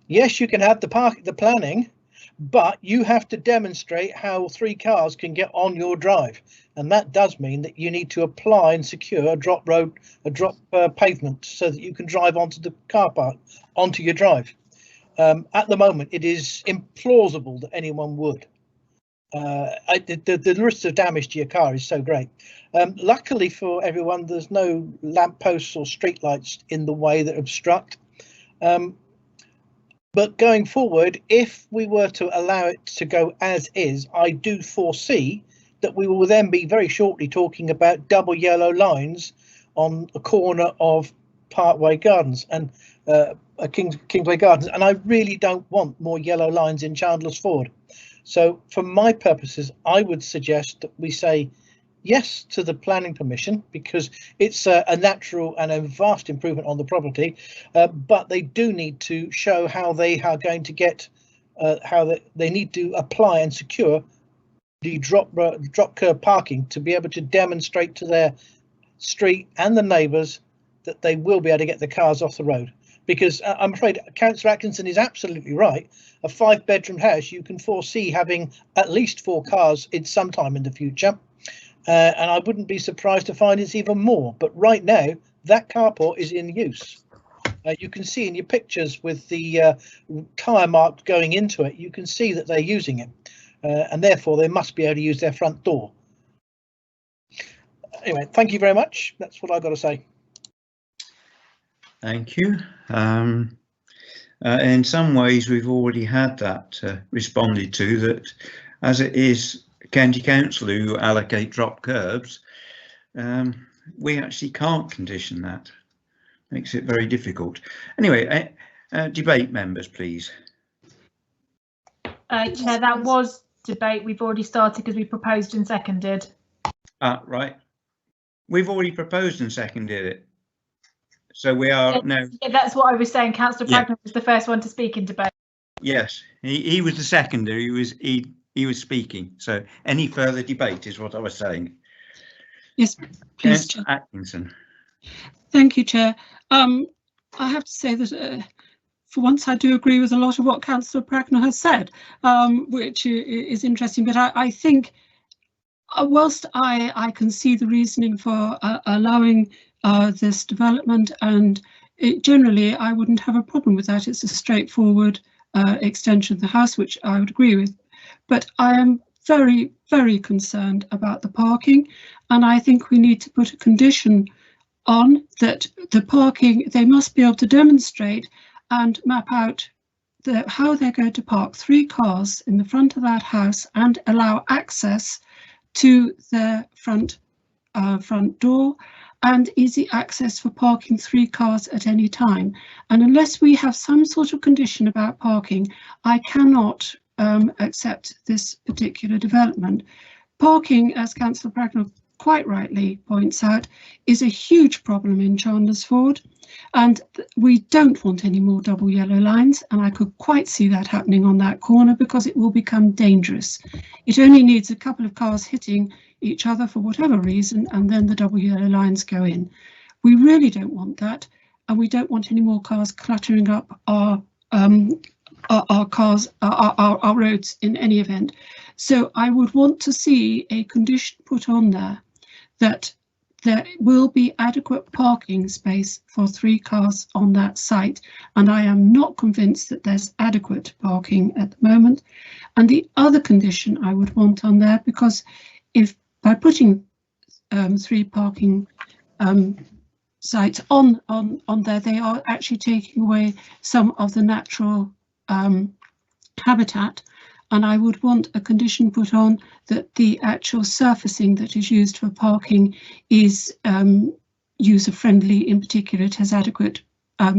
yes, you can have the planning, but you have to demonstrate how 3 cars can get on your drive. And that does mean that you need to apply and secure a drop pavement so that you can drive onto the car park, onto your drive. At the moment, it is implausible that anyone would. The risk of damage to your car is so great. Luckily for everyone, there's no lampposts or streetlights in the way that obstruct. But going forward, if we were to allow it to go as is, I do foresee that we will then be very shortly talking about double yellow lines on the corner of Parkway Gardens and Kingsway Gardens, and I really don't want more yellow lines in Chandler's Ford. So for my purposes, I would suggest that we say yes to the planning permission, because it's a natural and a vast improvement on the property, but they do need to show how they are going to get, they need to apply and secure the drop curb parking to be able to demonstrate to their street and the neighbours that they will be able to get the cars off the road. Because I'm afraid Councillor Atkinson is absolutely right. A 5-bedroom house, you can foresee having at least 4 cars in some time in the future. And I wouldn't be surprised to find it's even more. But right now, that carport is in use. You can see in your pictures with the tyre mark going into it, you can see that they're using it. And therefore, they must be able to use their front door. Anyway, thank you very much. That's what I've got to say. Thank you. In some ways, we've already had that responded to, that as it is County Council who allocate drop curbs, we actually can't condition that. Makes it very difficult. Anyway, Debate, members, please. Chair, that was debate. We've already started because we proposed and seconded. Right. We've already proposed and seconded it. So we are now. Yeah, that's what I was saying. Councillor Pragner was the first one to speak in debate. Yes, he was the seconder. He was speaking. So any further debate is what I was saying. Yes, please, Chair. Atkinson. Thank you, Chair. I have to say that for once I do agree with a lot of what Councillor Pragner has said, which is interesting. But I think whilst I can see the reasoning for allowing this development, and generally I wouldn't have a problem with that. It's a straightforward extension of the house, which I would agree with. But I am very, very concerned about the parking, and I think we need to put a condition on that the parking, they must be able to demonstrate and map out how they're going to park 3 cars in the front of that house and allow access to their front door and easy access for parking 3 cars at any time. And unless we have some sort of condition about parking, I cannot accept this particular development. Parking, as Councillor Pragner quite rightly points out, is a huge problem in Chandler's Ford, and we don't want any more double yellow lines, and I could quite see that happening on that corner because it will become dangerous. It only needs a couple of cars hitting each other for whatever reason, and then the double yellow lines go in. We really don't want that, and we don't want any more cars cluttering up our roads in any event. So I would want to see a condition put on there that there will be adequate parking space for 3 cars on that site, and I am not convinced that there's adequate parking at the moment. And the other condition I would want on there, because if by putting 3 parking sites on there, they are actually taking away some of the natural habitat, and I would want a condition put on that the actual surfacing that is used for parking is user friendly. In particular, it has adequate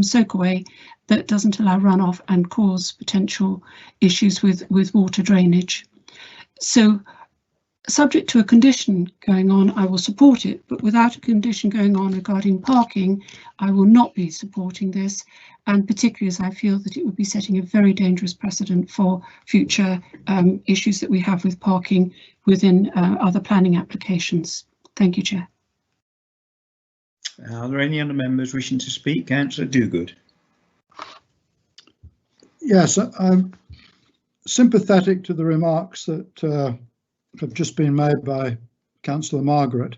soak away that doesn't allow runoff and cause potential issues with water drainage. So subject to a condition going on, I will support it, but without a condition going on regarding parking, I will not be supporting this, and particularly as I feel that it would be setting a very dangerous precedent for future issues that we have with parking within other planning applications. Thank you, Chair. Are there any other members wishing to speak? Councillor Dogood. Yes, I'm sympathetic to the remarks that have just been made by Councillor Margaret.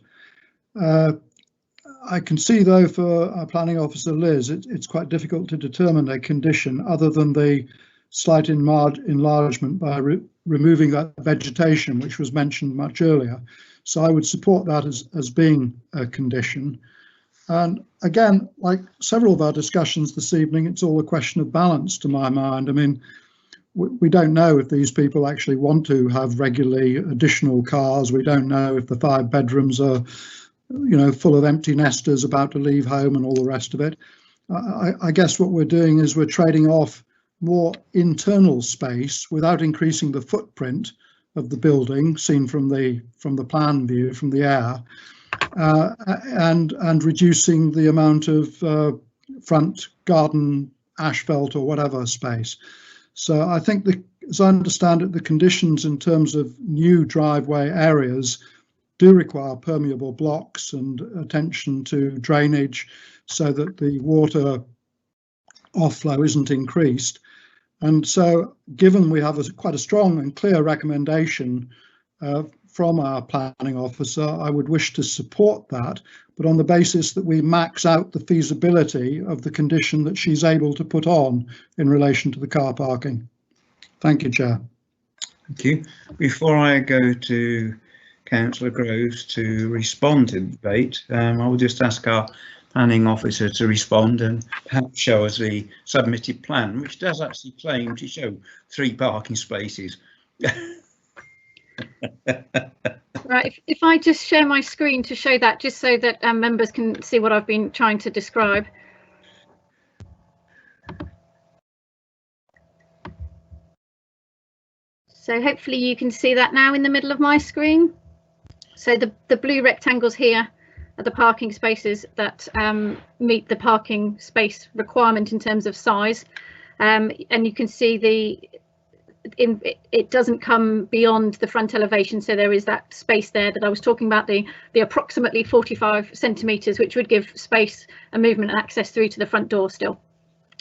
I can see, though, for our planning officer Liz, it's quite difficult to determine a condition other than the slight enlargement by removing that vegetation, which was mentioned much earlier. So I would support that as being a condition. And again, like several of our discussions this evening, it's all a question of balance to my mind. I mean, we don't know if these people actually want to have regularly additional cars. We don't know if the 5 bedrooms are, you know, full of empty nesters about to leave home and all the rest of it. I guess what we're doing is we're trading off more internal space without increasing the footprint of the building seen from the plan view, from the air, and reducing the amount of front garden asphalt or whatever space. So I think, as I understand it, the conditions in terms of new driveway areas do require permeable blocks and attention to drainage so that the water offlow isn't increased. And so, given we have quite a strong and clear recommendation from our planning officer, I would wish to support that, but on the basis that we max out the feasibility of the condition that she's able to put on in relation to the car parking. Thank you, Chair. Thank you. Before I go to Councillor Groves to respond to the debate, I will just ask our planning officer to respond and perhaps show us the submitted plan, which does actually claim to show 3 parking spaces. Right, if I just share my screen to show that, just so that members can see what I've been trying to describe. So hopefully you can see that now in the middle of my screen. So the blue rectangles here are the parking spaces that meet the parking space requirement in terms of size, and you can see it doesn't come beyond the front elevation, so there is that space there that I was talking about, the approximately 45 centimetres, which would give space and movement and access through to the front door still.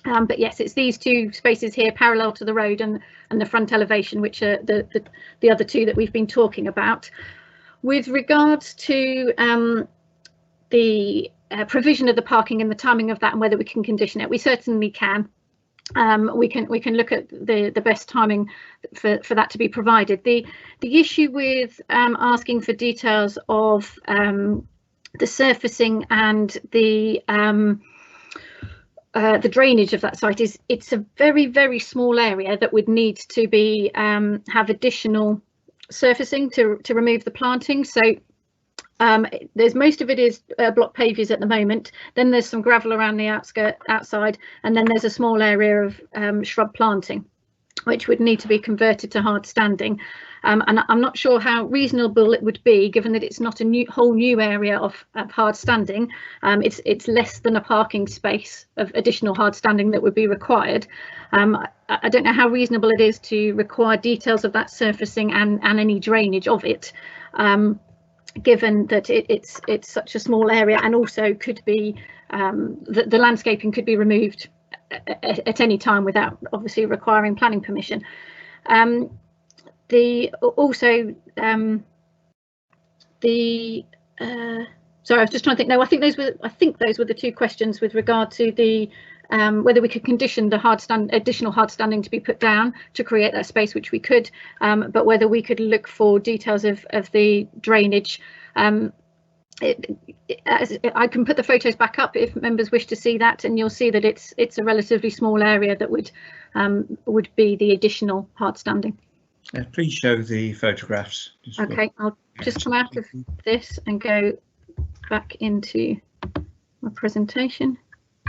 But yes, it's these two spaces here parallel to the road and the front elevation, which are the other two that we've been talking about. With regards to the provision of the parking and the timing of that and whether we can condition it, we certainly can. We can look at the best timing for that to be provided. The issue with asking for details of the surfacing and the drainage of that site is it's a very small area that would need to be have additional surfacing to remove the planting. So there's most of it is block pavers at the moment. Then there's some gravel around the outside, and then there's a small area of shrub planting, which would need to be converted to hard standing. And I'm not sure how reasonable it would be, given that it's not a whole new area of hard standing. It's less than a parking space of additional hard standing that would be required. I don't know how reasonable it is to require details of that surfacing and any drainage of it, given that it's such a small area, and also could be the landscaping could be removed at any time without obviously requiring planning permission. Sorry, I was just trying to think. No, I think those were the two questions with regard to the whether we could condition the additional hard standing to be put down to create that space, which we could, but whether we could look for details of the drainage. I can put the photos back up if members wish to see that, and you'll see that it's a relatively small area that would be the additional hard standing. Please show the photographs. Okay, I'll just come out of this and go back into my presentation.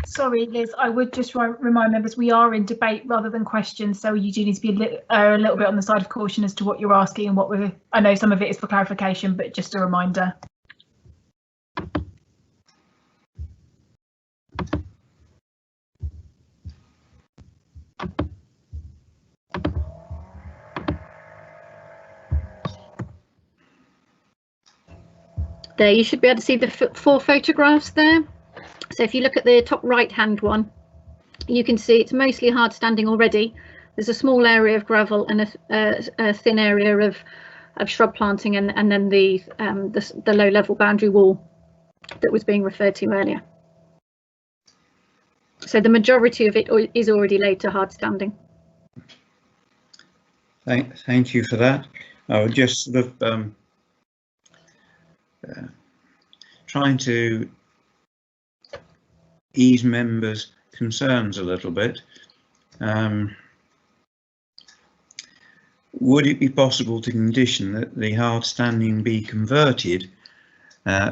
Sorry, Liz, I would just remind members we are in debate rather than questions, so you do need to be a little bit on the side of caution as to what you're asking and what we're. I know some of it is for clarification, but just a reminder. There, you should be able to see the 4 photographs there. So if you look at the top right hand one, you can see it's mostly hard standing already. There's a small area of gravel and a thin area of shrub planting, and then the low level boundary wall that was being referred to earlier. So the majority of it is already laid to hard standing. Thank you for that. I was just sort of trying to ease members' concerns a little bit. Would it be possible to condition that the hard standing be converted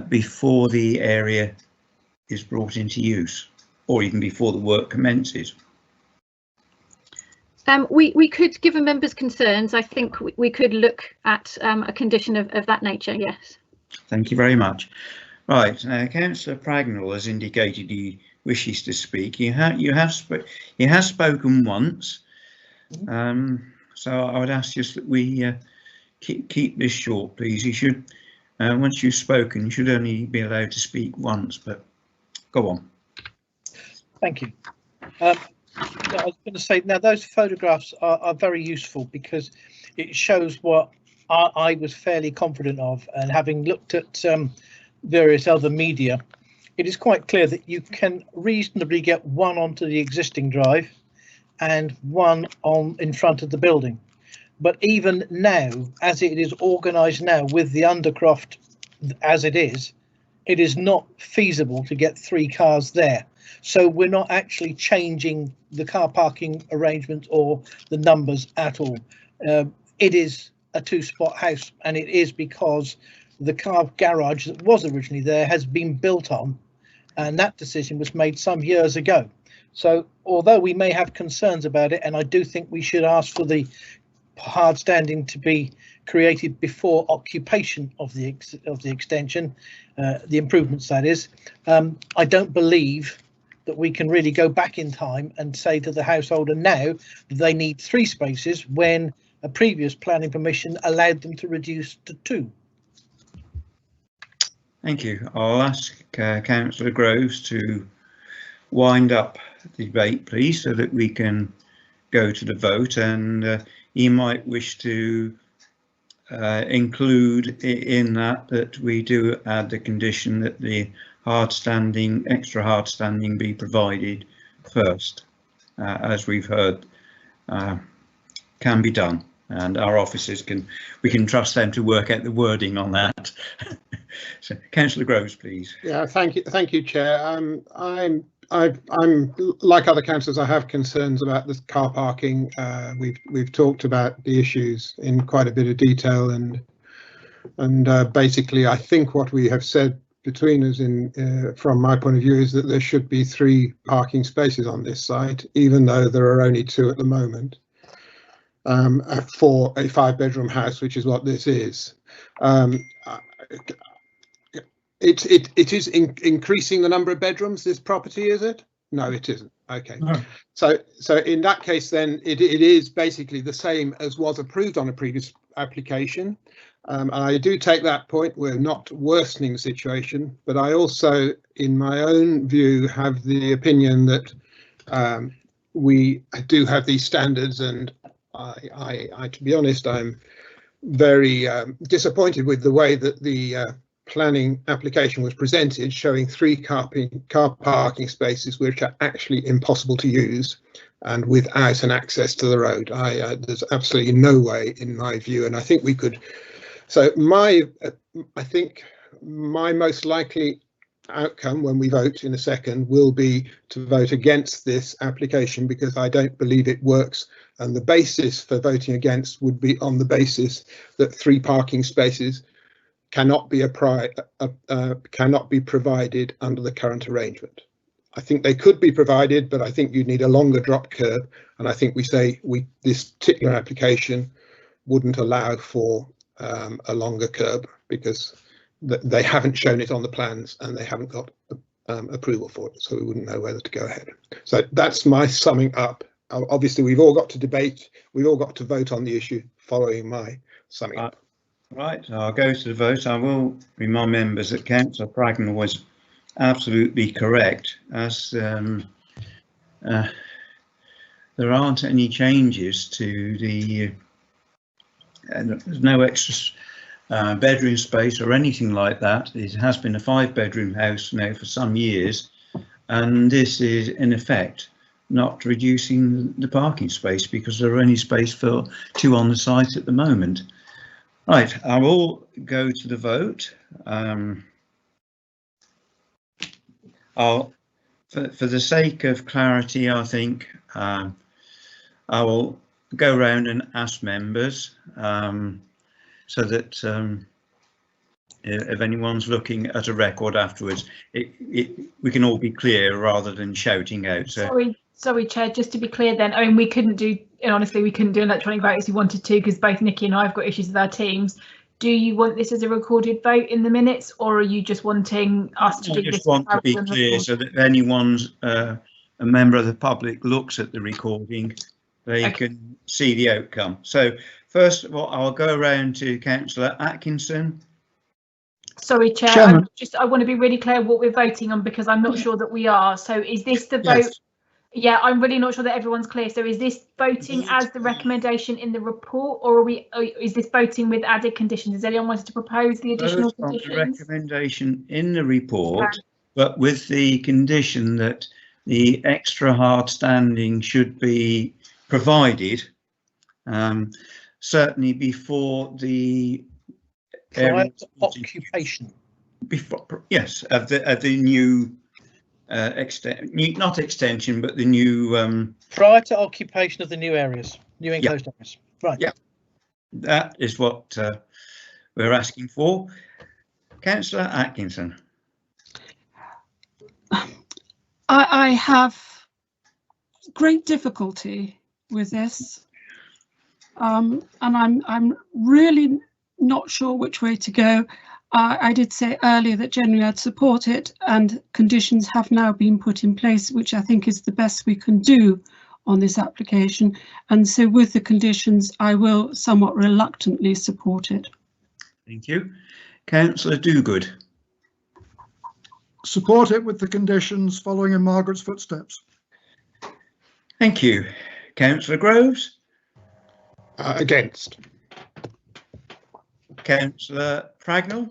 before the area is brought into use, or even before the work commences? We could, given members' concerns, I think we could look at a condition of that nature, yes. Thank you very much. Right, Councillor Pragnell has indicated he wishes to speak. He has spoken once, so I would ask just that we keep this short, please. You should, once you've spoken, you should only be allowed to speak once, but go on. Thank you. I was going to say, now those photographs are very useful because it shows what I was fairly confident of, and having looked at various other media, it is quite clear that you can reasonably get one onto the existing drive and one in front of the building. But even now, as it is organised now with the undercroft as it is not feasible to get 3 cars there. So we're not actually changing the car parking arrangement or the numbers at all. It is a 2-spot house, and it is because the car garage that was originally there has been built on, and that decision was made some years ago. So although we may have concerns about it, and I do think we should ask for the hard standing to be created before occupation of the extension, the improvements that is. I don't believe that we can really go back in time and say to the householder now that they need 3 spaces when a previous planning permission allowed them to reduce to 2. Thank you. I'll ask Councillor Groves to wind up the debate, please, so that we can go to the vote, and he might wish to include in that we do add the condition that the extra hard standing be provided first, as we've heard can be done, and our officers we can trust them to work out the wording on that. So, Councillor Groves, please. Yeah, thank you, Chair. I'm like other councillors. I have concerns about this car parking. We've talked about the issues in quite a bit of detail, and basically, I think what we have said between us, from my point of view, is that there should be 3 parking spaces on this site, even though there are only 2 at the moment, for a 5-bedroom house, which is what this is. It is increasing the number of bedrooms, this property, is it? No, it isn't. Okay. No. So in that case, then it is basically the same as was approved on a previous application. I do take that point. We're not worsening the situation, but I also, in my own view, have the opinion that we do have these standards, and I to be honest, I'm very disappointed with the way that the planning application was presented, showing 3 car parking spaces which are actually impossible to use and without an access to the road. There's absolutely no way, in my view, and I think we could. So I think my most likely outcome when we vote in a second will be to vote against this application, because I don't believe it works, and the basis for voting against would be on the basis that 3 parking spaces cannot be provided under the current arrangement. I think they could be provided, but I think you'd need a longer drop curb, and I think this particular application wouldn't allow for a longer curb, because they haven't shown it on the plans and they haven't got approval for it, so we wouldn't know whether to go ahead. So that's my summing up. Obviously, we've all got to debate, we've all got to vote on the issue following my summing up. Right, I'll go to the vote. I will remind members that Councillor Pragnell was absolutely correct, as there aren't any changes to the there's no extra bedroom space or anything like that. It has been a 5-bedroom house now for some years, and this is in effect not reducing the parking space, because there are only space for 2 on the site at the moment. Right, I will go to the vote. For the sake of clarity, I think I will go around and ask members, so that if anyone's looking at a record afterwards, we can all be clear rather than shouting out. So. Sorry, Chair, just to be clear then, I mean, we couldn't do electronic votes if we wanted to, because both Nikki and I have got issues with our teams. Do you want this as a recorded vote in the minutes, or are you just wanting us to do this? I just want to be clear, so that if anyone's a member of the public looks at the recording, they can see the outcome. So first of all, I'll go around to Councillor Atkinson. Sorry, Chair, I want to be really clear what we're voting on, because I'm not sure that we are. So is this the vote? Yes. Yeah, I'm really not sure that everyone's clear. So is this voting as the recommendation in the report, or is this voting with added conditions? Has anyone wanted to propose the additional conditions? The recommendation in the report, but with the condition that the extra hard standing should be provided, certainly before the occupation. Before, yes, of the new. Not extension, but the new prior to occupation of the new areas, new enclosed areas. Right. Yeah, that is what we're asking for. Councillor Atkinson. I have great difficulty with this. and I'm really not sure which way to go. I did say earlier that generally I'd support it, and conditions have now been put in place, which I think is the best we can do on this application. And so with the conditions, I will somewhat reluctantly support it. Thank you. Councillor Dogood. Support it with the conditions, following in Margaret's footsteps. Thank you. Councillor Groves. Against. Councillor Fragnall.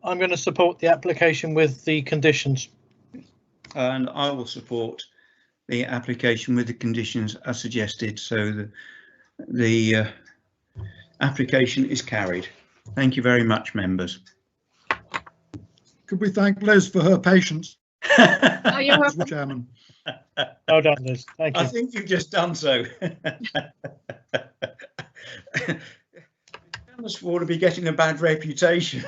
I'm going to support the application with the conditions. And I will support the application with the conditions as suggested, so the application is carried. Thank you very much, members. Could we thank Liz for her patience? Oh, you're welcome. Chairman. Well done, Liz. Thank you. I think you've just done so. Must want to be getting a bad reputation.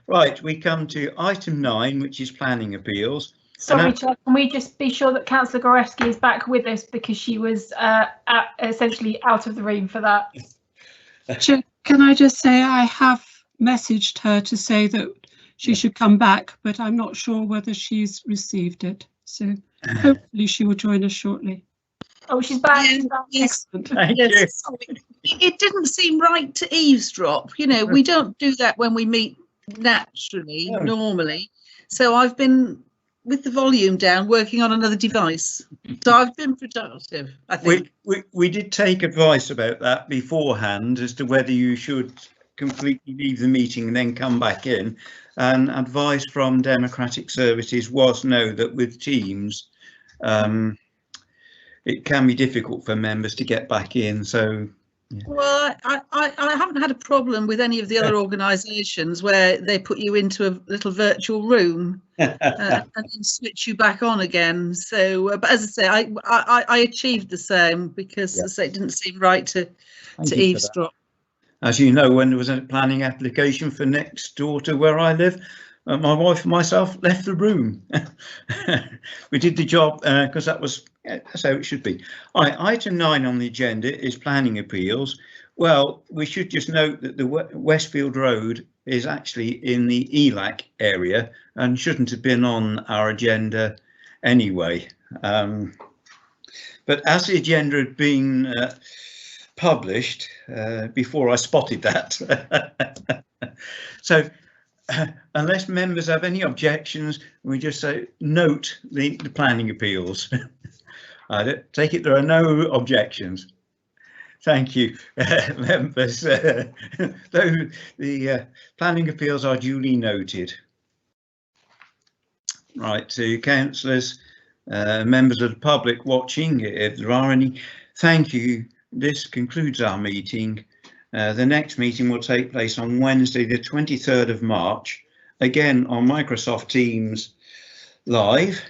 Right, we come to item 9, which is planning appeals. Sorry, Chair, can we just be sure that Councillor Gorewski is back with us, because she was essentially out of the room for that. Chair, can I just say I have messaged her to say that she should come back, but I'm not sure whether she's received it. So hopefully she will join us shortly. Oh, she's back. Yes. Excellent. Thank Yes. It didn't seem right to eavesdrop. You know, we don't do that when we meet naturally, No. normally. So I've been with the volume down, working on another device. So I've been productive, I think. We did take advice about that beforehand as to whether you should completely leave the meeting and then come back in. And advice from Democratic Services was no, that with Teams, it can be difficult for members to get back in. So, yeah. Well, I haven't had a problem with any of the other organisations where they put you into a little virtual room and then switch you back on again. So, but as I say, I achieved the same because as I say, it didn't seem right to eavesdrop. As you know, when there was a planning application for next door to where I live, my wife and myself left the room. We did the job because that's how it should be. Item 9 on the agenda is planning appeals. Well, we should just note that the Westfield Road is actually in the ELAC area and shouldn't have been on our agenda anyway. But as the agenda had been published before I spotted that. So unless members have any objections, we just say note the planning appeals. I take it there are no objections. Thank you, members. Though the planning appeals are duly noted. Right, to councillors, members of the public watching, if there are any, thank you. This concludes our meeting. The next meeting will take place on Wednesday, the 23rd of March, again on Microsoft Teams live.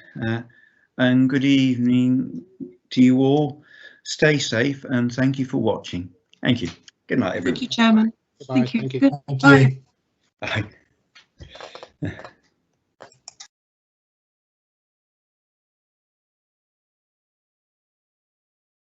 And good evening to you all. Stay safe and thank you for watching. Thank you. Good night, everyone. Thank you, Chairman. Goodbye. Thank you. Thank you. Goodbye. Bye.